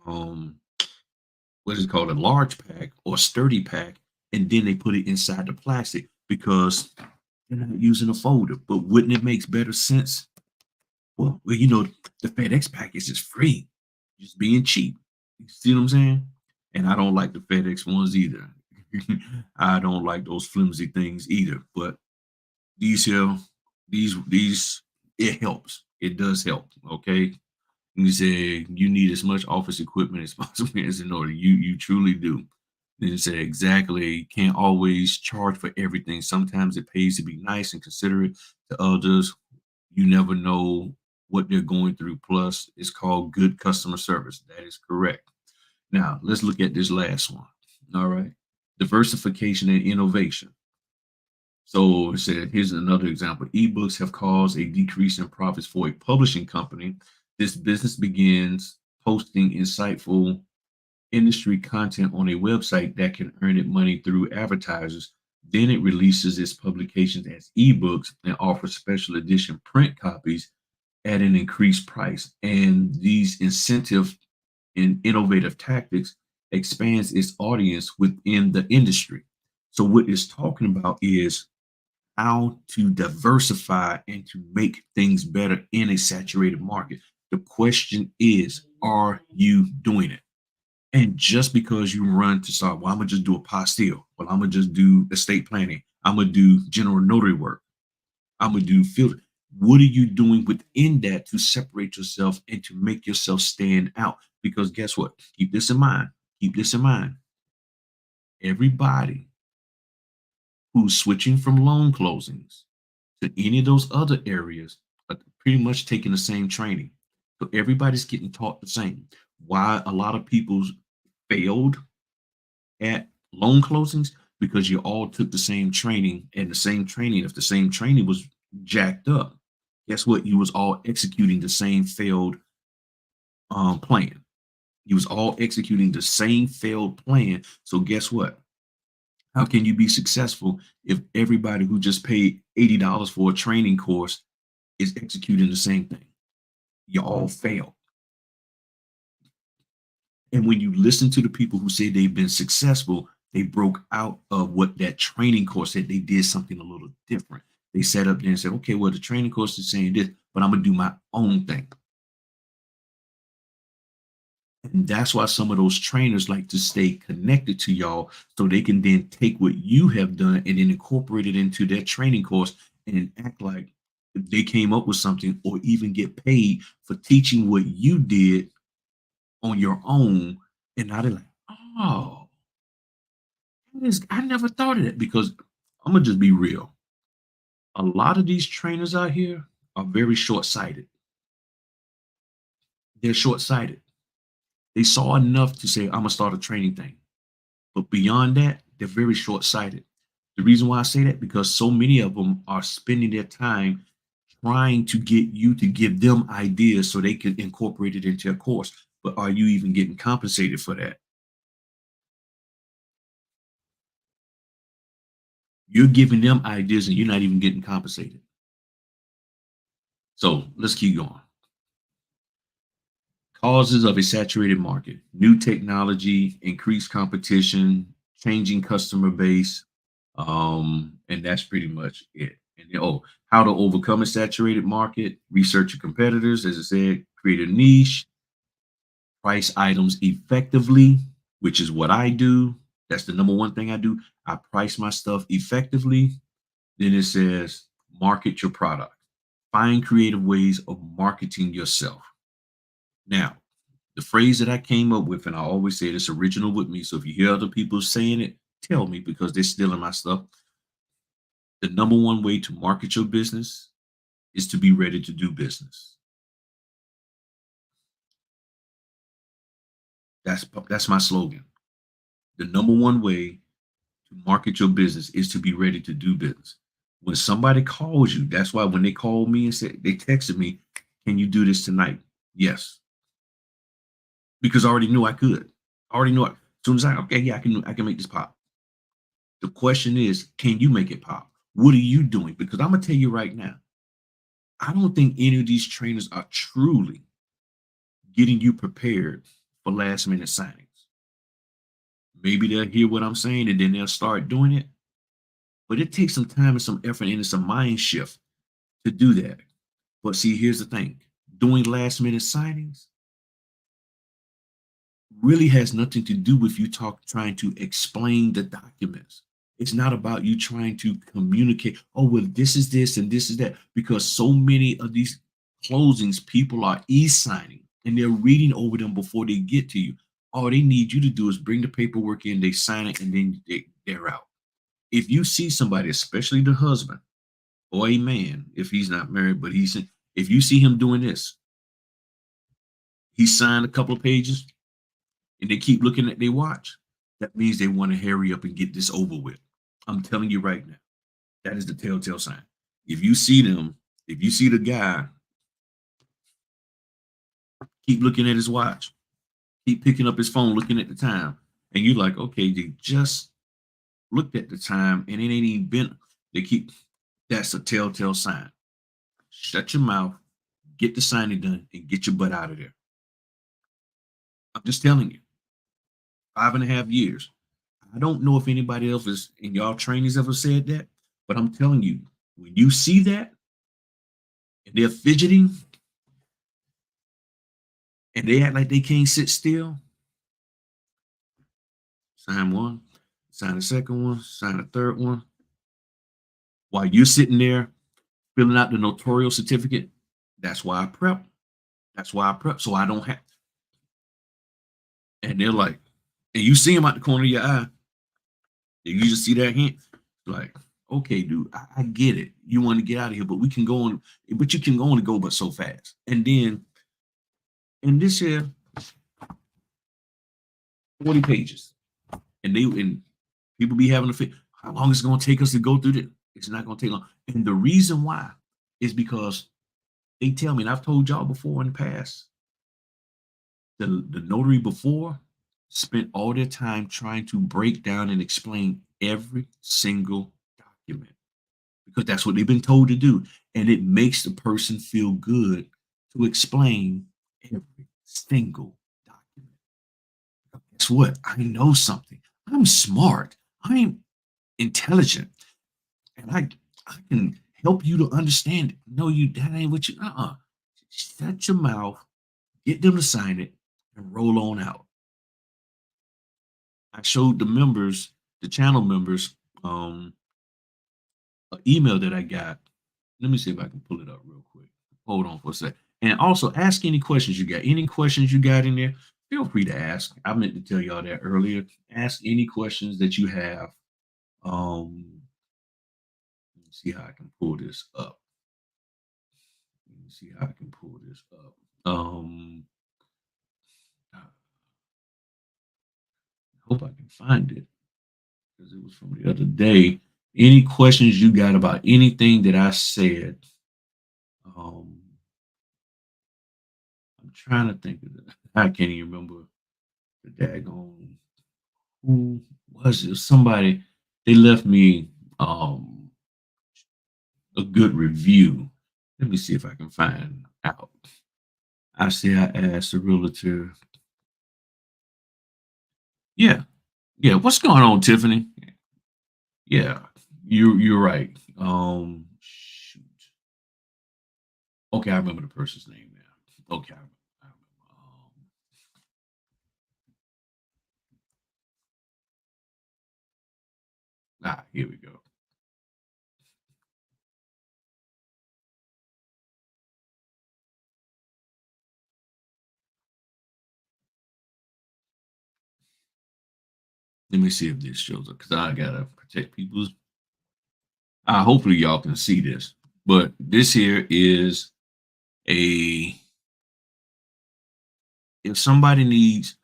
um what is it called, a large pack or sturdy pack, and then they put it inside the plastic because they're not using a folder. But wouldn't it make better sense? Well, the FedEx package is free, just being cheap. You see what I'm saying? And I don't like the FedEx ones either. I don't like those flimsy things either. But these here, these it helps. It does help. Okay. You say you need as much office equipment as possible as in order. You truly do. Then you say exactly. Can't always charge for everything. Sometimes it pays to be nice and considerate to others. You never know what they're going through. Plus, it's called good customer service. That is correct. Now, let's look at this last one. All right. Diversification and innovation. So it said, here's another example. Ebooks have caused a decrease in profits for a publishing company. This business begins posting insightful industry content on a website that can earn it money through advertisers. Then it releases its publications as ebooks and offers special edition print copies at an increased price. And these incentive and innovative tactics expands its audience within the industry. So what it's talking about is how to diversify and to make things better in a saturated market. The question is, are you doing it? And just because you run to start, well, I'm gonna just do apostille. Well, I'm gonna just do estate planning. I'm gonna do general notary work. I'm gonna do field. What are you doing within that to separate yourself and to make yourself stand out? Because guess what? Keep this in mind. Keep this in mind. Everybody who's switching from loan closings to any of those other areas are pretty much taking the same training. So everybody's getting taught the same. Why a lot of people failed at loan closings? Because you all took the same training, and the same training, if the same training was jacked up, guess what? You was all executing the same failed plan. You was all executing the same failed plan. So guess what? How can you be successful if everybody who just paid $80 for a training course is executing the same thing? You all fail. And when you listen to the people who say they've been successful, they broke out of what that training course said. They did something a little different. They sat up there and said, okay, well, the training course is saying this, but I'm going to do my own thing. And that's why some of those trainers like to stay connected to y'all so they can then take what you have done and then incorporate it into their training course and act like they came up with something, or even get paid for teaching what you did on your own. And now they're like, oh, I never thought of that. Because I'm going to just be real. A lot of these trainers out here are very short sighted. They're short sighted. They saw enough to say, I'm going to start a training thing. But beyond that, they're very short sighted. The reason why I say that, because so many of them are spending their time trying to get you to give them ideas so they can incorporate it into a course. But are you even getting compensated for that? You're giving them ideas and you're not even getting compensated. So let's keep going. Causes of a saturated market: new technology, increased competition, changing customer base, and that's pretty much it. And then, oh, how to overcome a saturated market, research your competitors, as I said, create a niche, price items effectively, which is what I do. That's the number one thing I do. I price my stuff effectively. Then it says market your product. Find creative ways of marketing yourself. Now, the phrase that I came up with, and I always say this original with me. So if you hear other people saying it, tell me because they're stealing my stuff. The number one way to market your business is to be ready to do business. That's my slogan. The number one way to market your business is to be ready to do business. When somebody calls you, that's why when they called me and said they texted me, "Can you do this tonight?" Yes, because I already knew I could. I already knew it. As soon as okay, yeah, I can make this pop. The question is, can you make it pop? What are you doing? Because I'm gonna tell you right now, I don't think any of these trainers are truly getting you prepared for last minute signings. Maybe they'll hear what I'm saying and then they'll start doing it. But it takes some time and some effort and it's a mind shift to do that. But see, here's the thing: doing last minute signings really has nothing to do with you trying to explain the documents. It's not about you trying to communicate, oh, well, this is this and this is that, because so many of these closings, people are e-signing and they're reading over them before they get to you. All they need you to do is bring the paperwork in, they sign it, and then they're out. If you see somebody, especially the husband or a man, if he's not married, but if you see him doing this, he signed a couple of pages, and they keep looking at their watch, that means they want to hurry up and get this over with. I'm telling you right now, that is the telltale sign. If you see them, if you see the guy keep looking at his watch, keep picking up his phone, looking at the time, and you're like, okay, they just looked at the time and it ain't even been, they keep, that's a telltale sign. Shut your mouth, get the signing done, and get your butt out of there. I'm just telling you, 5.5 years. I don't know if anybody else is in y'all trainings ever said that, but I'm telling you, when you see that and they're fidgeting and they act like they can't sit still, sign one, sign the second one, sign the third one. While you're sitting there filling out the notarial certificate, that's why I prep. That's why I prep. So I don't have, and they're like, and you see them out the corner of your eye, and you just see that hint, like, okay, dude, I get it. You want to get out of here, but we can go on, but you can only go but so fast. And then in this here, 40 pages. And people be having a fit. How long is it gonna take us to go through this? It's not gonna take long. And the reason why is because they tell me, and I've told y'all before in the past, the notary before spent all their time trying to break down and explain every single document because that's what they've been told to do. And it makes the person feel good to explain every single document. Guess what? I know something. I'm smart. I'm intelligent. And I can help you to understand it. No, that ain't what you shut your mouth, get them to sign it, and roll on out. I showed the members, the channel members, an email that I got. Let me see if I can pull it up real quick. Hold on for a sec. And also ask any questions you got. Any questions you got in there, feel free to ask. I meant to tell y'all that earlier. Ask any questions that you have. Let me see how I can pull this up. Let me see how I can pull this up. I hope I can find it because it was from the other day. Any questions you got about anything that I said? Um, I'm trying to think of it. I can't even remember the daggone who was it? Somebody they left me a good review. Let me see if I can find out. I say I asked the realtor. Yeah, Yeah, what's going on, Tiffany? Yeah, you're right. Shoot. Okay, I remember the person's name now. Okay, I remember. Here we go. Let me see if this shows up because I gotta protect people's. Hopefully y'all can see this, but this here is a if somebody needs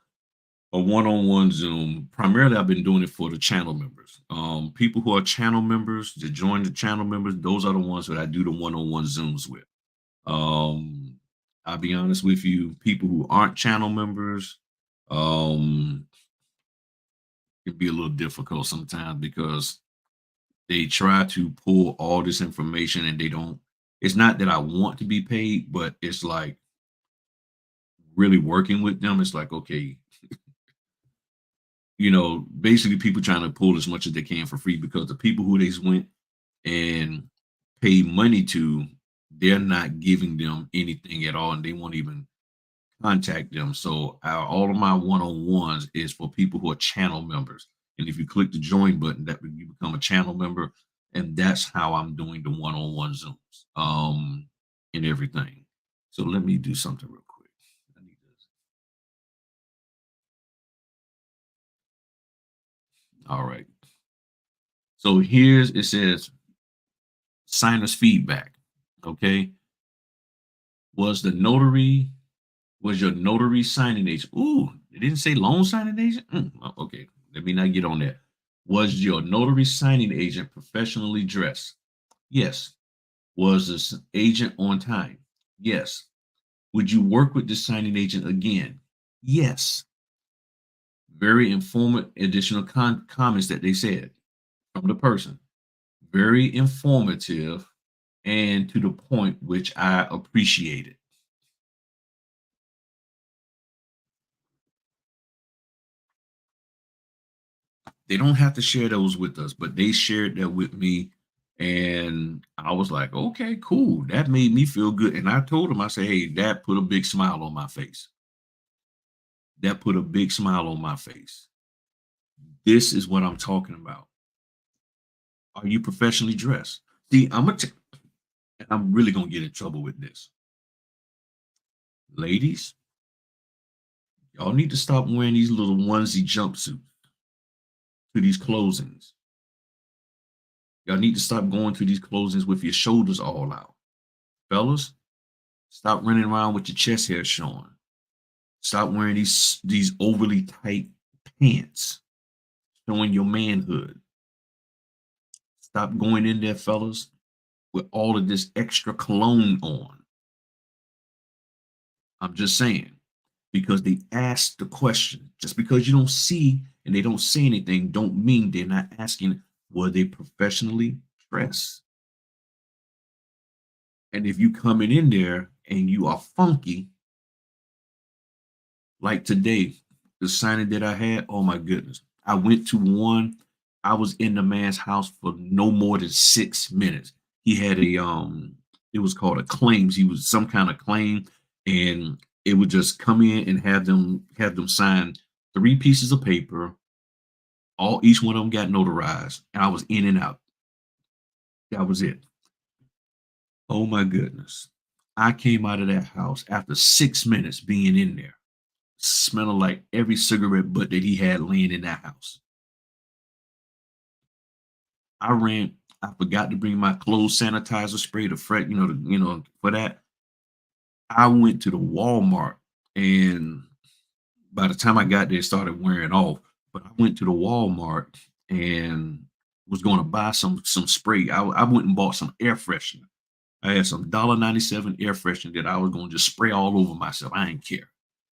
a one-on-one Zoom. Primarily, I've been doing it for the channel members. People who are channel members to join the channel members. Those are the ones that I do the one-on-one Zooms with. Um, I'll be honest with you, people who aren't channel members, um, can be a little difficult sometimes because they try to pull all this information and they don't. It's not that I want to be paid, but it's like really working with them. It's like, okay, basically people trying to pull as much as they can for free because the people who they went and paid money to, they're not giving them anything at all, and they won't even contact them. So all of my one-on-ones is for people who are channel members. And if you click the join button, that you become a channel member, and that's how I'm doing the one-on-one Zooms, and everything. So let me do something real quick. I need this. All right. So here's it says signer's feedback. Okay. Was the notary was your notary signing agent? Ooh, it didn't say loan signing agent. Okay, let me not get on that. Was your notary signing agent professionally dressed? Yes. Was this agent on time? Yes. Would you work with this signing agent again? Yes. Very informative additional comments that they said from the person. Very informative and to the point, which I appreciated. They don't have to share those with us, but they shared that with me. And I was like, okay, cool. That made me feel good. And I told him, I said, hey, that put a big smile on my face. That put a big smile on my face. This is what I'm talking about. Are you professionally dressed? See, I'm really gonna get in trouble with this. Ladies, y'all need to stop wearing these little onesie jumpsuits to these closings. Y'all need to stop going to these closings with your shoulders all out. Fellas, stop running around with your chest hair showing. Stop wearing these overly tight pants, showing your manhood. Stop going in there, fellas, with all of this extra cologne on. I'm just saying, because they asked the question. Just because you don't see and they don't say anything, don't mean they're not asking, were they professionally dressed? And if you coming in there and you are funky, like today, the signing that I had, oh my goodness. I went to one, I was in the man's house for no more than 6 minutes. He had it was called a claims. He was some kind of claim, and it would just come in and have them sign 3 pieces of paper. Each one of them got notarized, and I was in and out. That was it. Oh my goodness. I came out of that house after 6 minutes being in there, smelling like every cigarette butt that he had laying in that house. I ran. I forgot to bring my clothes sanitizer spray to fret, for that. I went to the Walmart, and by the time I got there, it started wearing off. But I went to the Walmart and was going to buy some spray. I went and bought some air freshener. I had some $1.97 air freshener that I was going to just spray all over myself. I didn't care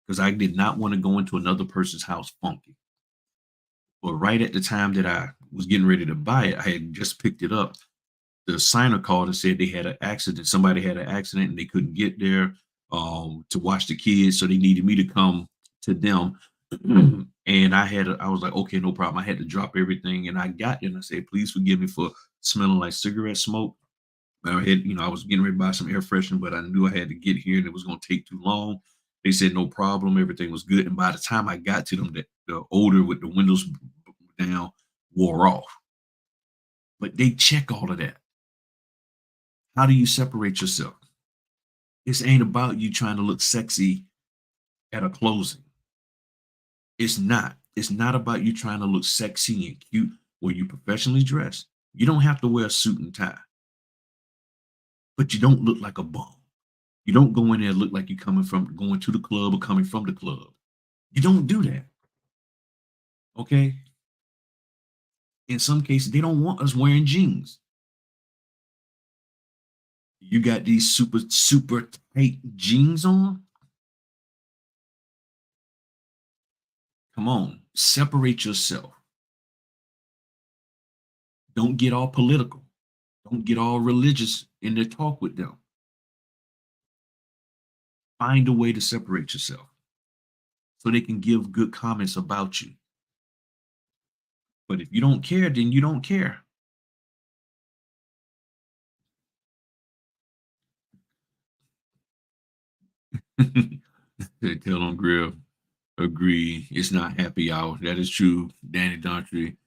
because I did not want to go into another person's house funky. But right at the time that I was getting ready to buy it, I had just picked it up. The signer called and said they had an accident. Somebody had an accident and they couldn't get there to watch the kids, so they needed me to come to them. And I was like, okay, no problem. I had to drop everything, and I got there and I said, please forgive me for smelling like cigarette smoke. I had, I was getting ready to buy some air freshener, but I knew I had to get here and it was going to take too long. They said no problem, everything was good. And by the time I got to them, the odor with the windows down wore off. But they check all of that. How do you separate yourself? This ain't about you trying to look sexy at a closing. It's not. It's not about you trying to look sexy and cute when you professionally dressed. You don't have to wear a suit and tie, but you don't look like a bum. You don't go in there and look like you're going to the club or coming from the club. You don't do that. Okay. In some cases, they don't want us wearing jeans. You got these super, super tight jeans on. Come on, separate yourself. Don't get all political. Don't get all religious in their talk with them. Find a way to separate yourself so they can give good comments about you. But if you don't care, then you don't care. Tell them Grill. Agree. It's not happy hour. That is true. Danny Dontry.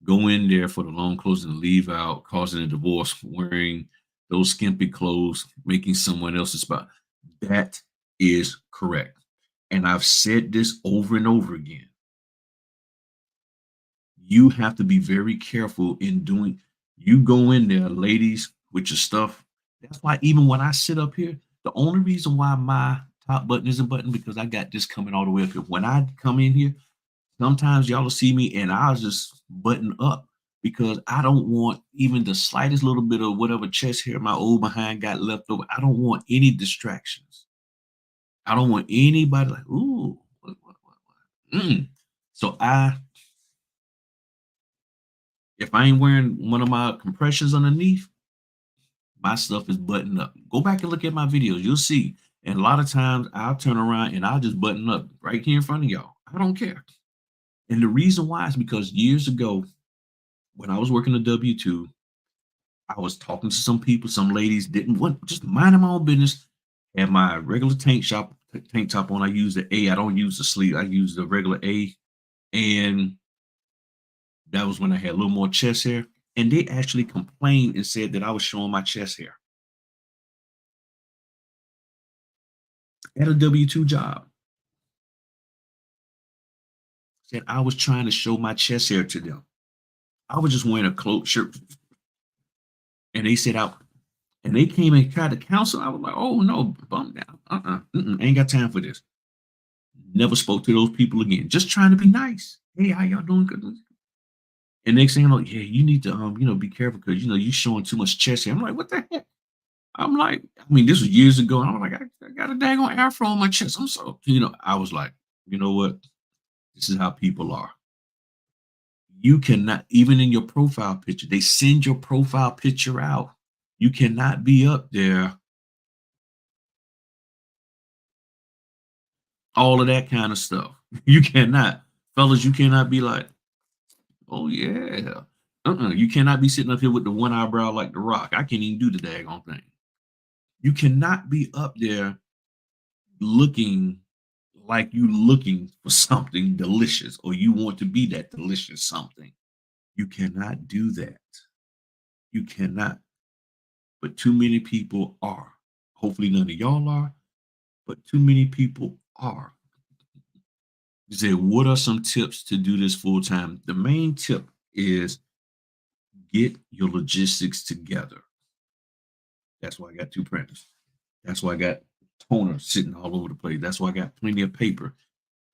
Go in there for the loan closing and leave out, causing a divorce, wearing those skimpy clothes, making someone else's spot. That is correct. And I've said this over and over again. You have to be very careful in doing, you go in there, ladies, with your stuff. That's why even when I sit up here, the only reason why my top button isn't button because I got this coming all the way up here. When I come in here, sometimes y'all will see me and I'll just button up because I don't want even the slightest little bit of whatever chest hair my old behind got left over. I don't want any distractions. I don't want anybody like, ooh, what. So if I ain't wearing one of my compressions underneath, my stuff is buttoned up. Go back and look at my videos. You'll see. And a lot of times I'll turn around and I'll just button up right here in front of y'all. I don't care. And the reason why is because years ago, when I was working a W-2, I was talking to some people, some ladies didn't want just minding my own business. Had my regular tank top on. I use the A. I don't use the sleeve. I use the regular A. And that was when I had a little more chest hair. And they actually complained and said that I was showing my chest hair at a W-2 job. Said I was trying to show my chest hair to them. I was just wearing a cloak shirt. And they said out and they came and tried to counsel. I was like, oh no, bum down. Ain't got time for this. Never spoke to those people again. Just trying to be nice. Hey, how y'all doing? Good. And next thing I'm like, yeah, you need to be careful because you showing too much chest hair. I'm like, what the heck? I'm like, I mean, this was years ago. And I'm like, I got a daggone afro on my chest. I'm so, I was like, you know what? This is how people are. You cannot, even in your profile picture, they send your profile picture out. You cannot be up there, all of that kind of stuff. You cannot. Fellas, you cannot be like, oh yeah. You cannot be sitting up here with the one eyebrow like the rock. I can't even do the daggone thing. You cannot be up there looking like you looking for something delicious or you want to be that delicious something. You cannot do that. You cannot. But too many people are. Hopefully none of y'all are, but too many people are. You say, what are some tips to do this full time? The main tip is get your logistics together. That's why I got two printers. That's why I got toner sitting all over the place. That's why I got plenty of paper.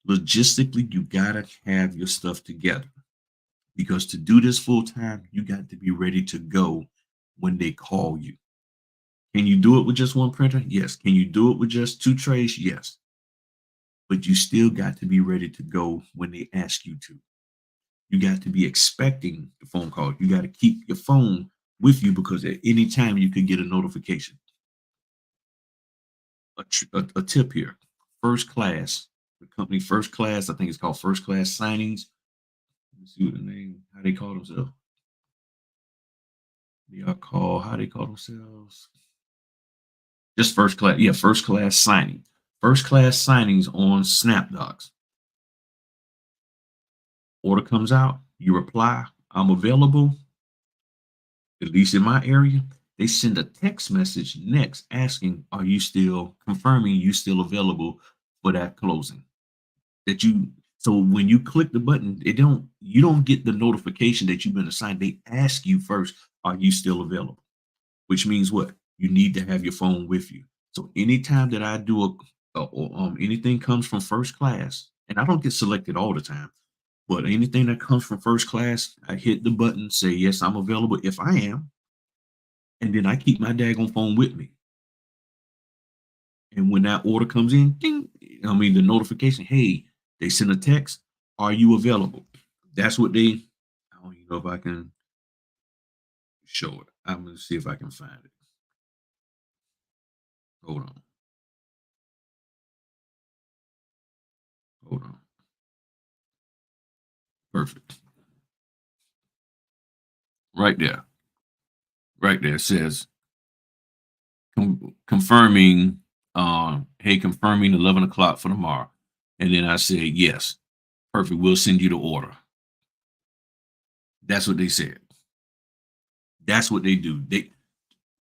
Logistically, you gotta have your stuff together because to do this full time, you got to be ready to go when they call you. Can you do it with just one printer? Yes. Can you do it with just two trays? Yes. But you still got to be ready to go when they ask you to. You got to be expecting the phone call. You got to keep your phone with you because at any time you could get a notification. A tip here: first class the company First Class. I think it's called First Class Signings. Let's see what the name, how they call themselves. How they call themselves? Just First Class. Yeah, First Class Signing. First Class Signings on SnapDocs. Order comes out, you reply, I'm available. At least in my area, they send a text message next asking, are you still confirming you still available for that closing? That you so when you click the button, you don't get the notification that you've been assigned. They ask you first, are you still available? Which means what? You need to have your phone with you. So anytime that I do anything comes from First Class, and I don't get selected all the time, but anything that comes from First Class, I hit the button, say yes, I'm available if I am, and then I keep my daggone phone with me. And when that order comes in, ding, the notification, hey, they send a text, are you available? That's what I don't even know if I can show it. I'm gonna see if I can find it. Hold on. Hold on. Perfect. Right there. Right there. It says confirming, hey, confirming 11 o'clock for tomorrow. And then I said, yes. Perfect. We'll send you the order. That's what they said. That's what they do.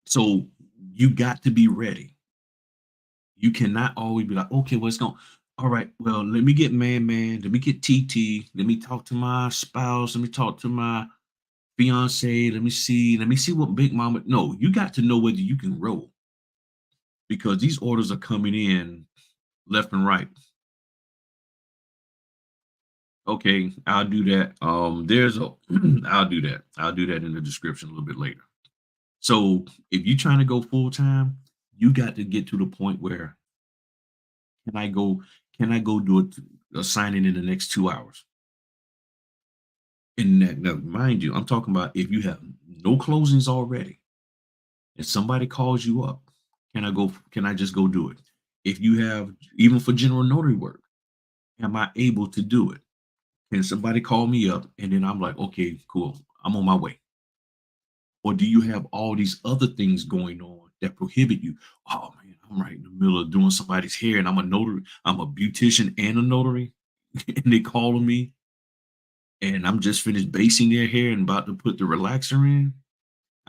So you got to be ready. You cannot always be like, okay, what's going? All right, well, let me get man. Let me get TT. Let me talk to my spouse. Let me talk to my fiance. Let me see. Let me see what Big Mama. No, you got to know whether you can roll because these orders are coming in left and right. Okay, I'll do that. There's a I'll do that. I'll do that in the description a little bit later. So if you're trying to go full time, you got to get to the point where can I go? Can I go do a signing in the next 2 hours? And that, now, mind you, I'm talking about if you have no closings already, and somebody calls you up, can I go? Can I just go do it? If you have even for general notary work, am I able to do it? Can somebody call me up and then I'm like, okay, cool, I'm on my way? Or do you have all these other things going on that prohibit you? Oh man, I'm right in the middle of doing somebody's hair and I'm a notary, I'm a beautician and a notary, and they calling me and I'm just finished basing their hair and about to put the relaxer in.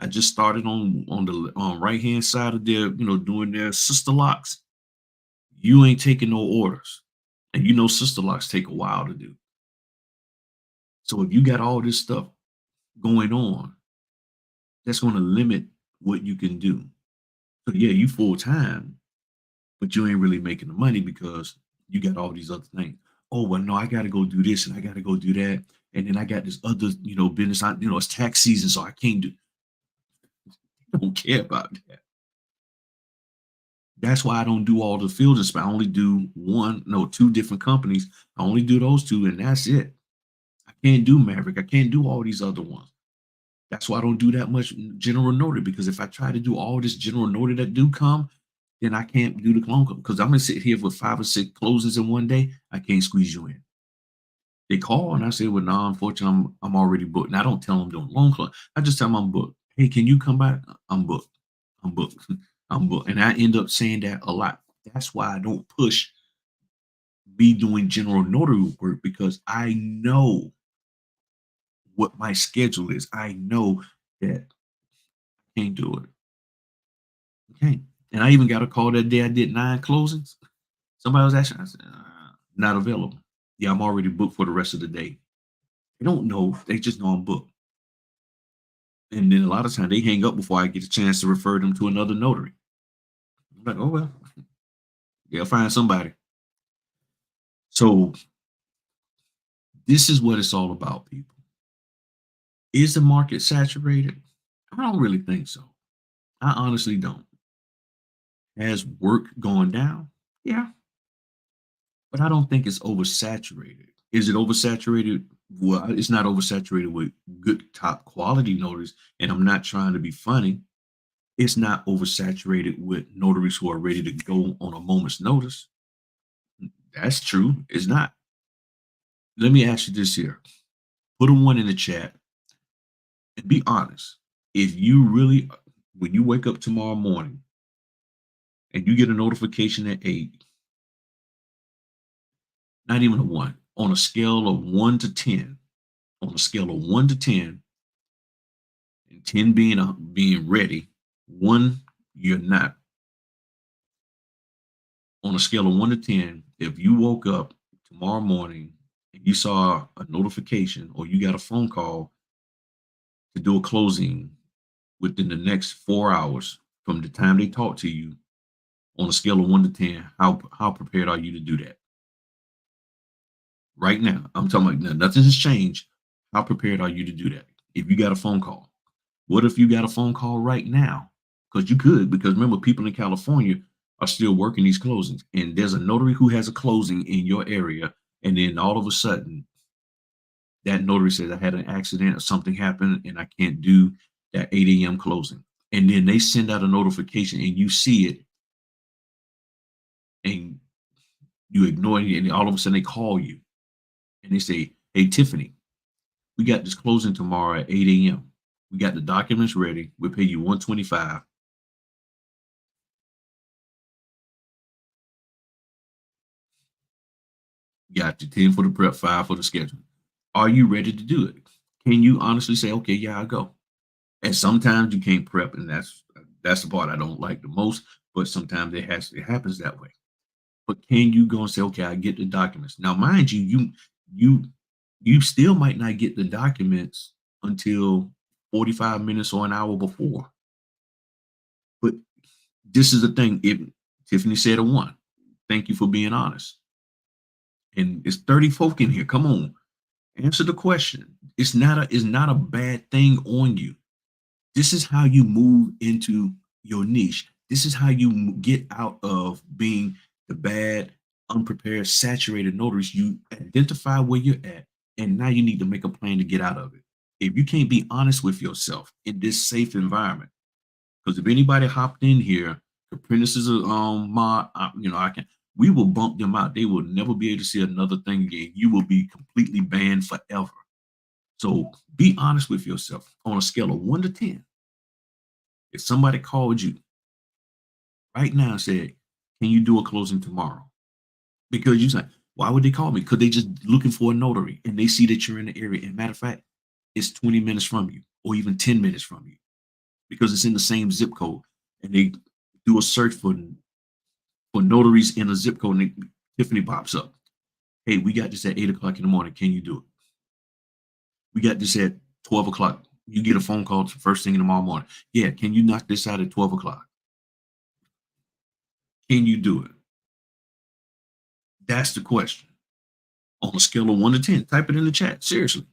I just started on the right hand side of their, doing their sister locks. You ain't taking no orders. And sister locks take a while to do. So if you got all this stuff going on, that's going to limit what you can do. So yeah, you full time, but you ain't really making the money because you got all these other things. Oh well, no, I got to go do this and I got to go do that, and then I got this other, business. It's tax season, so I can't do. I don't care about that. That's why I don't do all the field inspection. I only do two different companies. I only do those two, and that's it. I can't do Maverick. I can't do all these other ones. That's why I don't do that much general notary because if I try to do all this general notary that do come, then I can't do the clone because I'm gonna sit here for 5 or 6 closings in one day. I can't squeeze you in. They call and I say, well, no, unfortunately, I'm already booked. And I don't tell them doing loan close. I just tell them I'm booked. Hey, can you come back? I'm booked. I'm booked. I'm booked. And I end up saying that a lot. That's why I don't push me doing general notary work because I know what my schedule is. I know that I can't do it. Okay. And I even got a call that day I did 9 closings. Somebody was asking, I said, not available. Yeah, I'm already booked for the rest of the day. They don't know. They just know I'm booked. And then a lot of times they hang up before I get a chance to refer them to another notary. I'm like, oh well, they'll find somebody. So this is what it's all about, people. Is the market saturated? I don't really think so. I honestly don't. Has work gone down? Yeah, but I don't think it's oversaturated. Is it oversaturated? Well, it's not oversaturated with good top quality notaries, and I'm not trying to be funny. It's not oversaturated with notaries who are ready to go on a moment's notice. That's true. It's not. Let me ask you this here. Put a one in the chat and be honest. If you really, when you wake up tomorrow morning and you get a notification at 8, not even a one, on a scale of 1 to 10, on a scale of 1 to 10, and 10 being ready, one, you're not. On a scale of 1 to 10, if you woke up tomorrow morning and you saw a notification or you got a phone call to do a closing within the next 4 hours from the time they talk to you, on a scale of 1 to 10, how prepared are you to do that? Right now, I'm talking about now, nothing has changed. How prepared are you to do that? If you got a phone call, what if you got a phone call right now? Because you could, because remember, people in California are still working these closings, and there's a notary who has a closing in your area, and then all of a sudden, that notary says, I had an accident or something happened, and I can't do that 8 a.m. closing. And then they send out a notification, and you see it, and you ignore it, and all of a sudden they call you, and they say, hey, Tiffany, we got this closing tomorrow at 8 a.m. We got the documents ready. We'll pay you 125. Got you 10 for the prep, 5 for the schedule. Are you ready to do it? Can you honestly say, okay, yeah, I'll go? And sometimes you can't prep, and that's the part I don't like the most. But sometimes it happens that way. But can you go and say, okay, I get the documents? Now, mind you, you you still might not get the documents until 45 minutes or an hour before. But this is the thing. If Tiffany said a one, thank you for being honest. And it's 30 folk in here. Come on, answer the question. It's not a bad thing on you. This is how you move into your niche. This is how you get out of being the bad, unprepared, saturated notaries. You identify where you're at, and now you need to make a plan to get out of it. If you can't be honest with yourself in this safe environment, because if anybody hopped in here, Caprinis is a mod, I can. We will bump them out. They will never be able to see another thing again. You will be completely banned forever. So be honest with yourself on a scale of 1 to 10. If somebody called you right now and said, can you do a closing tomorrow? Because you say, why would they call me? Because they just looking for a notary and they see that you're in the area. And matter of fact, it's 20 minutes from you or even 10 minutes from you because it's in the same zip code. And they do a search for notaries in a zip code and Tiffany pops up. Hey, we got this at 8 o'clock in the morning. Can you do it? We got this at 12 o'clock. You get a phone call first thing in tomorrow morning. Yeah, can you knock this out at 12 o'clock? Can you do it? That's the question. On a scale of 1 to 10, type it in the chat. Seriously.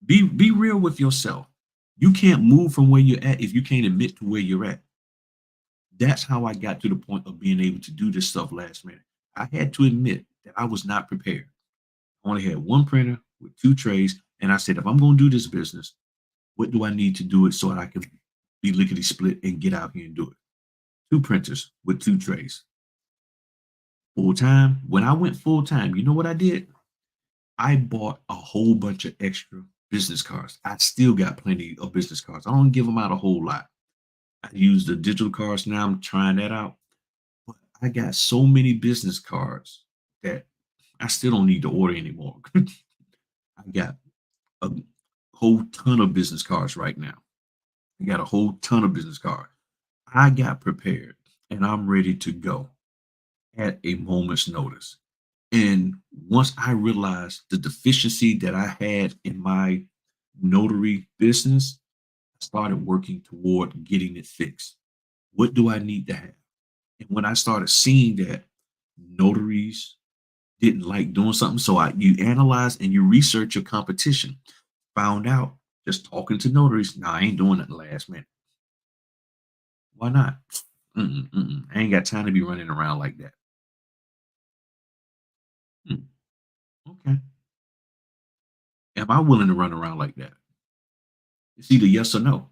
Be real with yourself. You can't move from where you're at if you can't admit to where you're at. That's how I got to the point of being able to do this stuff last minute. I had to admit that I was not prepared. I only had one printer with 2 trays, and I said, if I'm going to do this business, what do I need to do it so that I can be lickety split and get out here and do it? 2 printers with 2 trays. Full time. When I went full time, you know what I did? I bought a whole bunch of extra business cards. I still got plenty of business cards. I don't give them out a whole lot. I use the digital cards now. I'm trying that out. But I got so many business cards that I still don't need to order anymore. I got a whole ton of business cards right now. I got a whole ton of business cards. I got prepared and I'm ready to go at a moment's notice. And once I realized the deficiency that I had in my notary business, I started working toward getting it fixed. What do I need to have? And when I started seeing that notaries didn't like doing something, so you analyze and you research your competition, found out just talking to notaries, nah, I ain't doing it last minute. Why not? I ain't got time to be running around like that. Hmm, okay. Am I willing to run around like that? It's either yes or no.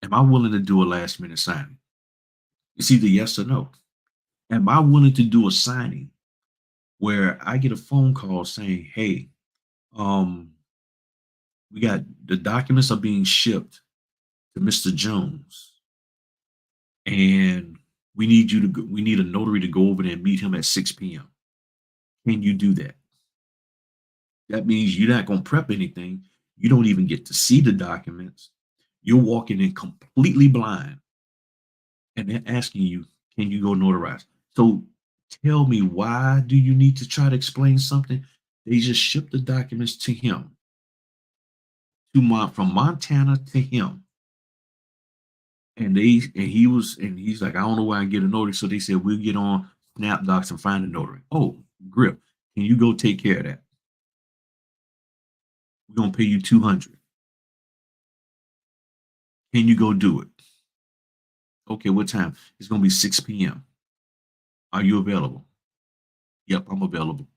Am I willing to do a last minute signing? It's either yes or no. Am I willing to do a signing where I get a phone call saying, "Hey, um, we got the documents are being shipped to Mr. Jones, and we need you to go, we need a notary to go over there and meet him at 6 p.m. Can you do that?" That means you're not going to prep anything. You don't even get to see the documents. You're walking in completely blind, and they're asking you, "Can you go notarize?" So tell me, why do you need to try to explain something? They just shipped the documents to him, from Montana to him. And he's like, "I don't know where I can get a notary." So they said, "We'll get on SnapDocs and find a notary." Oh, Grip, can you go take care of that? We're gonna pay you 200. Can you go do it? Okay, what time? It's gonna be 6 p.m. Are you available? Yep, I'm available.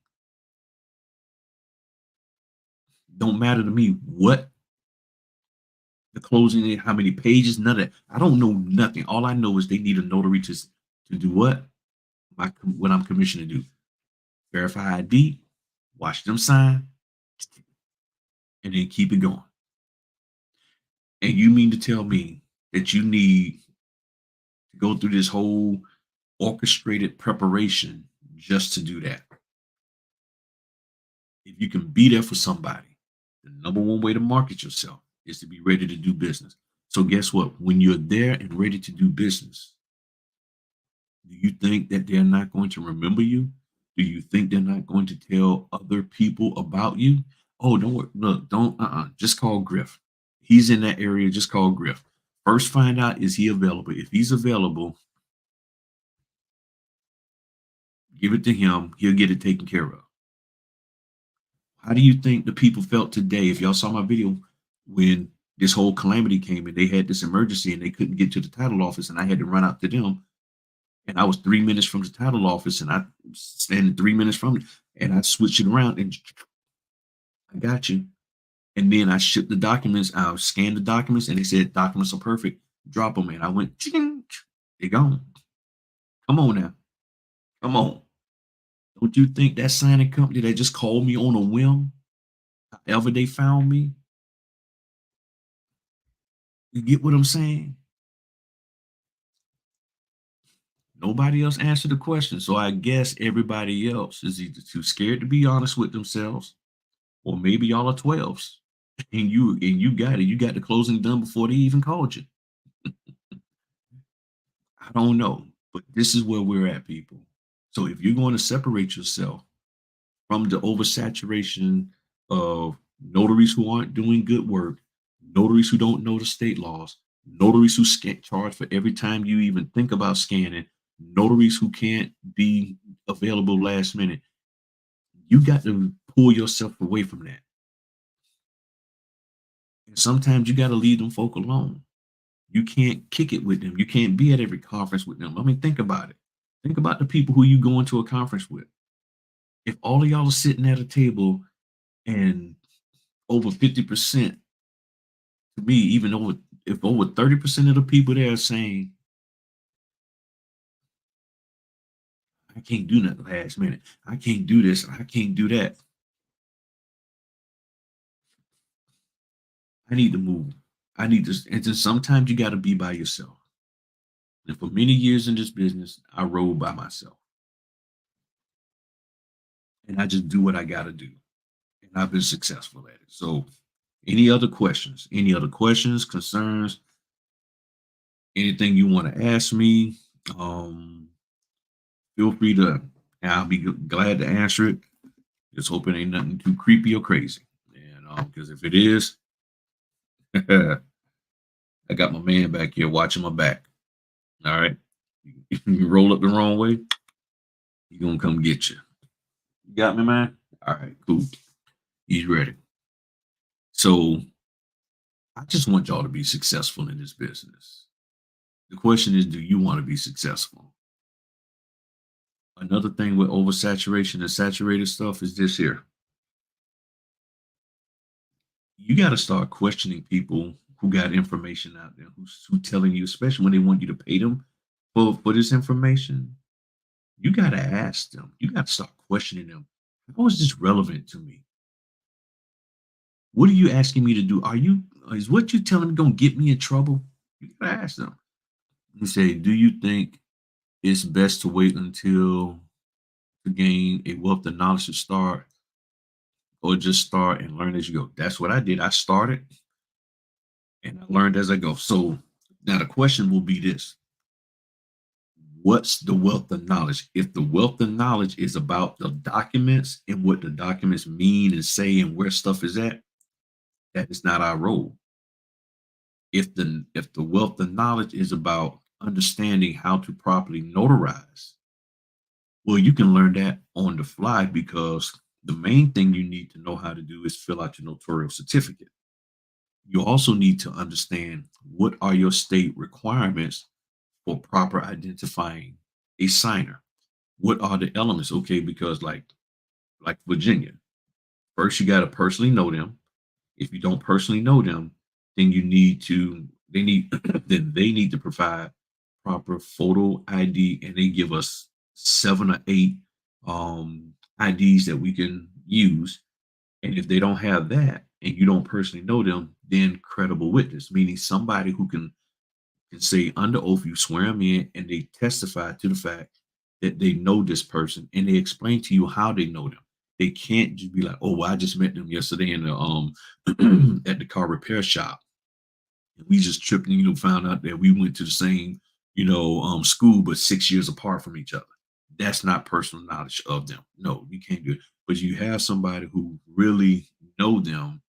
Don't matter to me what the closing is, how many pages, none of that. I don't know nothing. All I know is they need a notary to do what? What I'm commissioned to do. Verify ID, watch them sign, and then keep it going. And you mean to tell me that you need to go through this whole orchestrated preparation just to do that? If you can be there for somebody, the number one way to market yourself is to be ready to do business. So guess what? When you're there and ready to do business, do you think that they're not going to remember you? Do you think they're not going to tell other people about you? Oh, don't worry. Look, don't, just call Griff. He's in that area. Just call Griff. First, find out, is he available? If he's available, give it to him. He'll get it taken care of. How do you think the people felt today? If y'all saw my video when this whole calamity came and they had this emergency and they couldn't get to the title office and I had to run out to them, and I was 3 minutes from the title office and I was standing 3 minutes from it, and I switched it around and I got you. And then I shipped the documents. I scanned the documents and they said documents are perfect. Drop them. And I went, ching, they gone. Come on now. Come on. Don't you think that signing company that just called me on a whim, however they found me, you get what I'm saying? Nobody else answered the question. So I guess everybody else is either too scared to be honest with themselves, or maybe y'all are 12s. And you got it. You got the closing done before they even called you. I don't know. But this is where we're at, people. So if you're going to separate yourself from the oversaturation of notaries who aren't doing good work, notaries who don't know the state laws, notaries who charge for every time you even think about scanning, notaries who can't be available last minute, you got to pull yourself away from that. And sometimes you got to leave them folk alone. You can't kick it with them. You can't be at every conference with them. I mean, think about it. Think about the people who you go into a conference with. If all of y'all are sitting at a table and over 50%, to me, even over, if over 30% of the people there are saying, "I can't do nothing last minute. I can't do this. I can't do that. I need to move. I need to." And then sometimes you got to be by yourself. And for many years in this business, I rode by myself and I just do what I got to do. And I've been successful at it. So, any other questions? Any other questions, concerns, anything you want to ask me? Um, Feel free to, and I'll be glad to answer it. Just hope it ain't nothing too creepy or crazy. And because if it is, I got my man back here watching my back. All right. If you roll up the wrong way, he gonna come get you. You got me, man? All right, cool. He's ready. So I just want y'all to be successful in this business. The question is, do you want to be successful? Another thing with oversaturation and saturated stuff is this here. You got to start questioning people who got information out there, who telling you, especially when they want you to pay them for this information. You got to ask them. You got to start questioning them. How is this relevant to me? What are you asking me to do? Is what you telling me going to get me in trouble? You got to ask them. You say, do you think it's best to wait until to gain a wealth of knowledge to start, or just start and learn as you go? That's what I did. I started and I learned as I go. So now the question will be this: what's the wealth of knowledge? If the wealth of knowledge is about the documents and what the documents mean and say and where stuff is at, that is not our role. If the wealth of knowledge is about understanding how to properly notarize, well, you can learn that on the fly, because the main thing you need to know how to do is fill out your notarial certificate. You also need to understand what are your state requirements for proper identifying a signer. What are the elements? Okay, because like Virginia, first you got to personally know them. If you don't personally know them, then you need to they need then they need to provide proper photo ID, and they give us 7 or 8 IDs that we can use. And if they don't have that and you don't personally know them, then credible witness, meaning somebody who can say under oath, you swear them in and they testify to the fact that they know this person, and they explain to you how they know them. They can't just be like, oh, well, I just met them yesterday in the at the car repair shop. And we just tripped and found out that we went to the same school, but 6 years apart from each other. That's not personal knowledge of them. No, you can't do it. But you have somebody who really know them,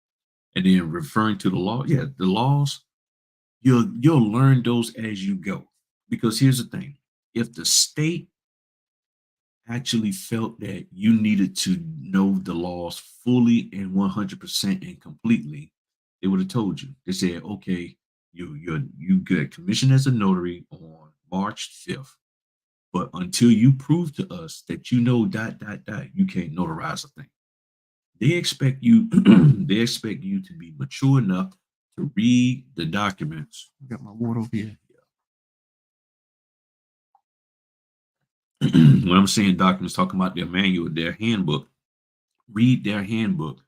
and then referring to the law. Yeah, the laws, you'll learn those as you go. Because here's the thing: if the state actually felt that you needed to know the laws fully and 100% and completely, they would have told you. They said, okay, you get commissioned as a notary on March 5th, but until you prove to us that you know dot dot dot, you can't notarize a thing. They expect you they expect you to be mature enough to read the documents. I got my water over here. When I'm saying documents, talking about their manual, their handbook. Read their handbook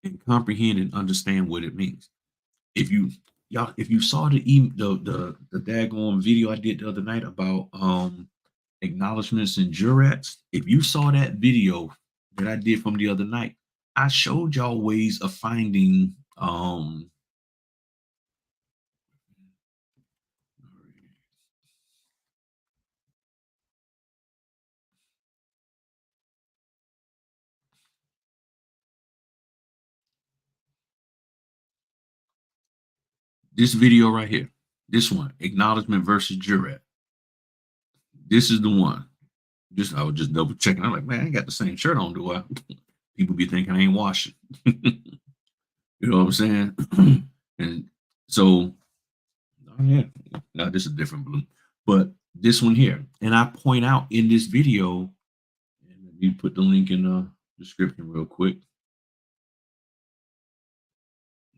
and comprehend and understand what it means. If you if you saw the daggone video I did the other night about acknowledgments and jurats, if you saw that video that I did from the other night, I showed y'all ways of finding this video right here. This one, acknowledgement versus jurat. This is the one. I was just double checking. I'm like, man, I ain't got the same shirt on, do I? People be thinking I ain't washing. You know what I'm saying? And so, oh yeah, now this is a different blue, but this one here, and I point out in this video, and let me put the link in the description real quick.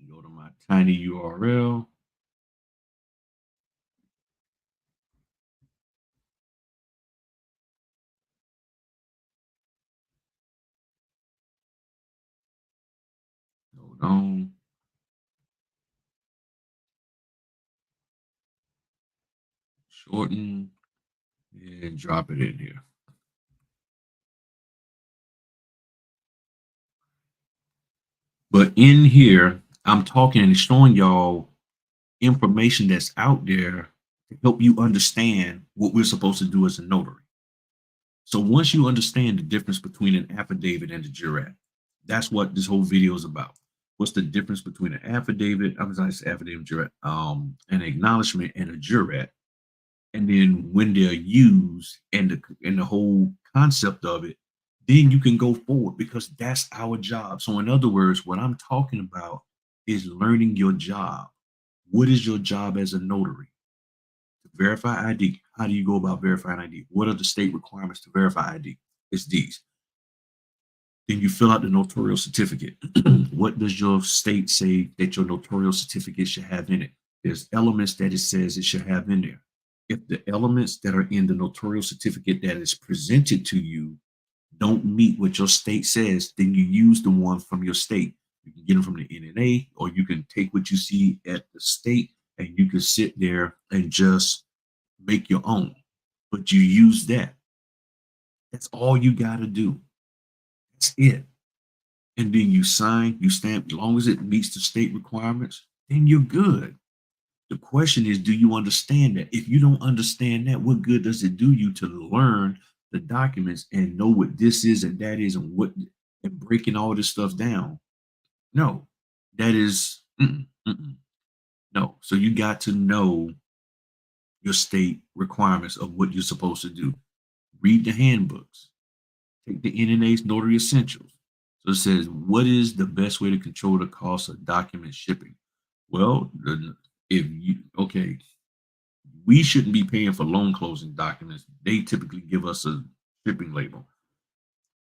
Go to my tiny URL. Hold on. Shorten and drop it in here. But in here, I'm talking and showing y'all information that's out there to help you understand what we're supposed to do as a notary. So once you understand the difference between an affidavit and a jurat, that's what this whole video is about. What's the difference between an affidavit, I'm sorry, affidavit, jurat, an acknowledgement and a jurat, and then when they're used and the whole concept of it, then you can go forward, because that's our job. So in other words, what I'm talking about is learning your job. What is your job as a notary? To verify ID. How do you go about verifying ID? What are the state requirements to verify ID? It's these. Then you fill out the notarial certificate. What does your state say that your notarial certificate should have in it? There's elements that it says it should have in there. If the elements that are in the notarial certificate that is presented to you don't meet what your state says, then you use the one from your state. You can get them from the NNA, or you can take what you see at the state and you can sit there and just make your own. But you use that. That's all you got to do. That's it. And then you sign, you stamp, as long as it meets the state requirements, then you're good. The question is, do you understand that? If you don't understand that, what good does it do you to learn the documents and know what this is and that is and what and breaking all this stuff down? No, that is no. So you got to know your state requirements of what you're supposed to do. Read the handbooks. Take the NNA's Notary Essentials. So it says, what is the best way to control the cost of document shipping? Well, if you okay, we shouldn't be paying for loan closing documents. They typically give us a shipping label.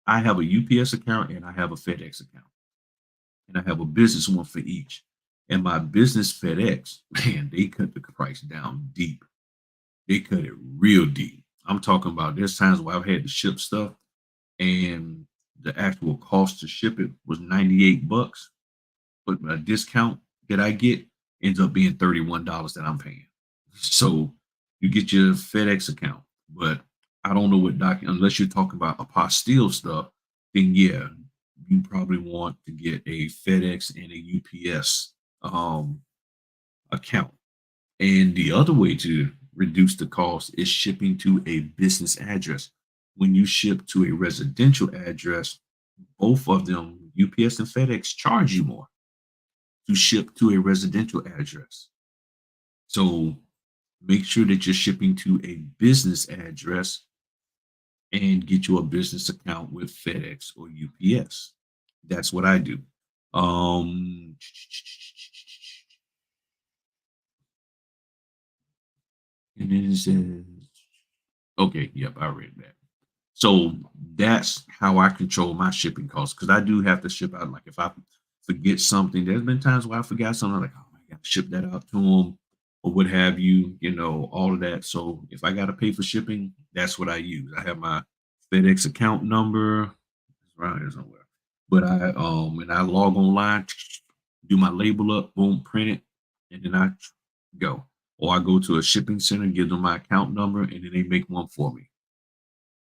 I have a UPS account and I have a FedEx account, and I have a business one for each. And my business FedEx, man, they cut the price down deep. They cut it real deep. I'm talking about there's times where I've had to ship stuff and the actual cost to ship it was 98 bucks, but a discount that I get ends up being $31 that I'm paying. So you get your FedEx account, but I don't know what unless you're talking about apostille stuff, then yeah, you probably want to get a FedEx and a UPS account. And the other way to reduce the cost is shipping to a business address. When you ship to a residential address, both of them, UPS and FedEx, charge you more to ship to a residential address. So make sure that you're shipping to a business address and get you a business account with FedEx or UPS. That's what I do. Um, and then it says, okay, yep, I read that. So that's how I control my shipping costs because I do have to ship out. Like if I forget something, there's been times where I forgot something, like, oh, I got to ship that out to them or what have you, all of that. So if I got to pay for shipping, that's what I use. I have my FedEx account number. It's around here somewhere. But and I log online, do my label up, boom, print it, and then I go. Or I go to a shipping center, give them my account number, and then they make one for me.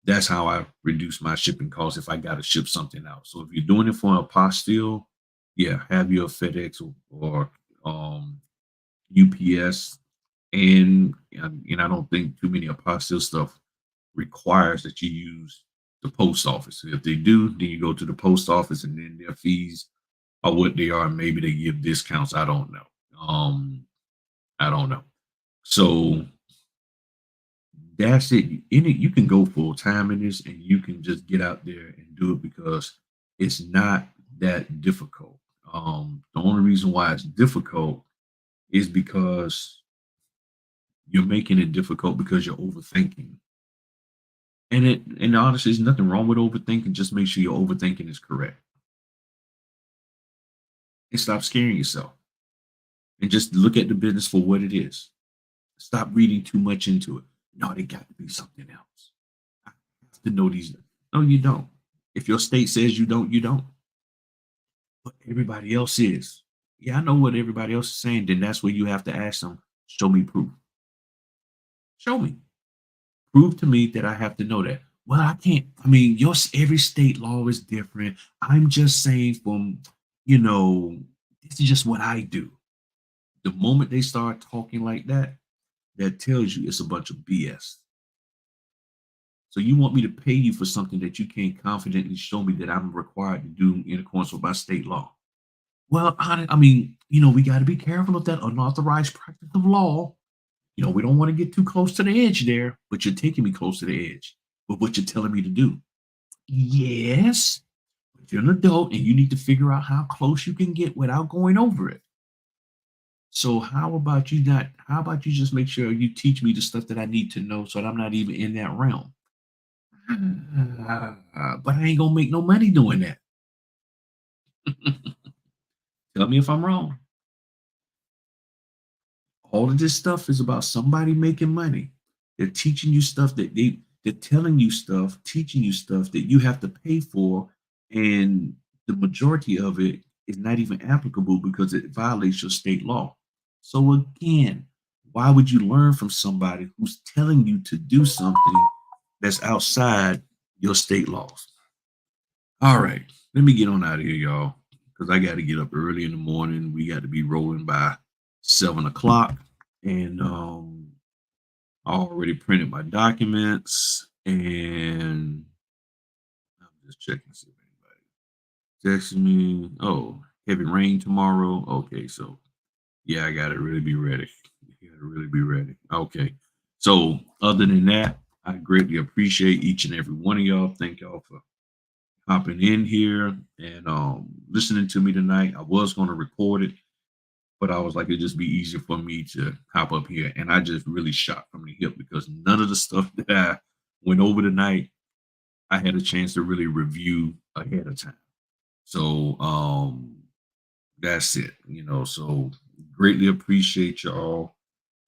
That's how I reduce my shipping costs if I got to ship something out. So if you're doing it for a apostille, yeah, have your FedEx or UPS, and I don't think too many apostille stuff requires that you use the post office. If they do, then you go to the post office, and then their fees are what they are. Maybe they give discounts. I don't know. I don't know. So that's it. In it, you can go full time in this, and you can just get out there and do it because it's not that difficult. The only reason why it's difficult is because you're making it difficult because you're overthinking. And honestly, there's nothing wrong with overthinking. Just make sure your overthinking is correct and stop scaring yourself and just look at the business for what it is. Stop reading too much into it. No, they got to be something else. I have to know these. No, you don't. If your state says you don't, you don't. But everybody else is. Yeah, I know what everybody else is saying. Then that's where you have to ask them, show me proof. Show me. Prove to me that I have to know that. Well, I can't. I mean, every state law is different. I'm just saying this is just what I do. The moment they start talking like that, that tells you it's a bunch of BS. So you want me to pay you for something that you can't confidently show me that I'm required to do in accordance with my state law? Well, I mean, we got to be careful of that unauthorized practice of law. We don't want to get too close to the edge there, but you're taking me close to the edge with what you're telling me to do. Yes, but you're an adult and you need to figure out how close you can get without going over it. So how about you just make sure you teach me the stuff that I need to know so that I'm not even in that realm? But I ain't gonna make no money doing that. Tell me if I'm wrong. All of this stuff is about somebody making money. They're teaching you stuff they're telling you stuff, teaching you stuff that you have to pay for, and the majority of it is not even applicable because it violates your state law. So again, why would you learn from somebody who's telling you to do something that's outside your state laws? All right, let me get on out of here, y'all, because I got to get up early in the morning. We got to be rolling by 7 o'clock, and I already printed my documents, and I'm just checking to see if anybody texted me. Oh, heavy rain tomorrow. Okay, so yeah, I got to really be ready. You got to really be ready. Okay, so other than that, I greatly appreciate each and every one of y'all. Thank y'all for hopping in here and listening to me tonight. I was going to record it, but I was like, it'd just be easier for me to hop up here. And I just really shot from the hip because none of the stuff that I went over tonight, I had a chance to really review ahead of time. So that's it, So greatly appreciate y'all.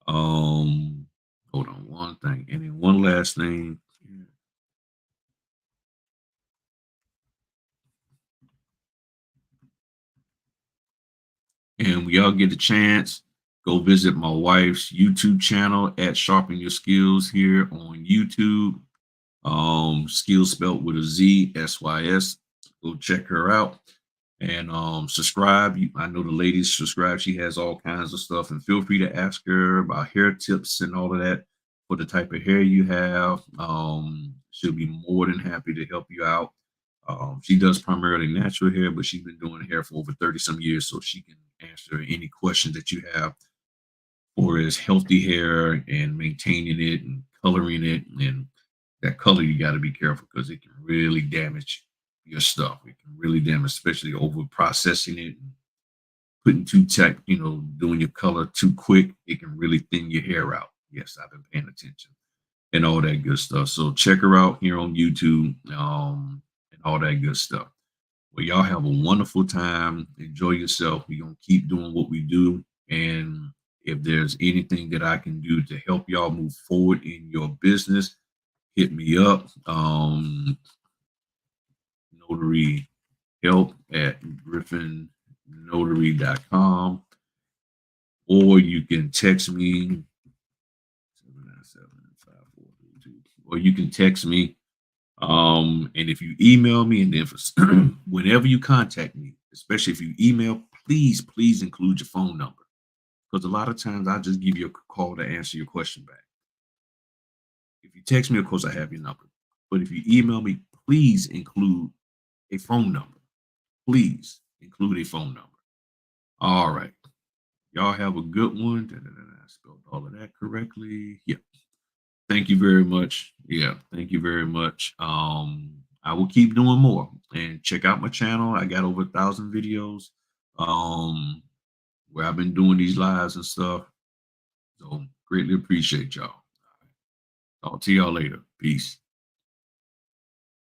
Hold on one thing. And then one last thing. And we all get a chance, go visit my wife's YouTube channel at Sharpen Your Skills here on YouTube. Skills spelled with a Z, SYS. Go check her out and subscribe. I know the ladies subscribe. She has all kinds of stuff, and feel free to ask her about hair tips and all of that for the type of hair you have. She'll be more than happy to help you out. She does primarily natural hair, but she's been doing hair for over 30 some years, so she can answer any questions that you have for as healthy hair and maintaining it and coloring it. And that color, you got to be careful because it can really damage your stuff. It can really damage, especially over processing it and putting too tight, doing your color too quick. It can really thin your hair out. Yes, I've been paying attention and all that good stuff. So check her out here on YouTube and all that good stuff. Well, y'all have a wonderful time. Enjoy yourself. We're going to keep doing what we do. And if there's anything that I can do to help y'all move forward in your business, hit me up. Notary help at griffin.notary.com. Or you can text me 797-5432. Or you can text me. And if you email me, and if whenever you contact me, especially if you email, please include your phone number. Because a lot of times I just give you a call to answer your question back. If you text me, of course, I have your number. But if you email me, please include a phone number. Please include a phone number. All right. Y'all have a good one. I spelled all of that correctly. Yeah. Thank you very much. Yeah. Thank you very much. I will keep doing more and check out my channel. I got over 1,000 videos where I've been doing these lives and stuff. So greatly appreciate y'all. Talk to y'all later. Peace.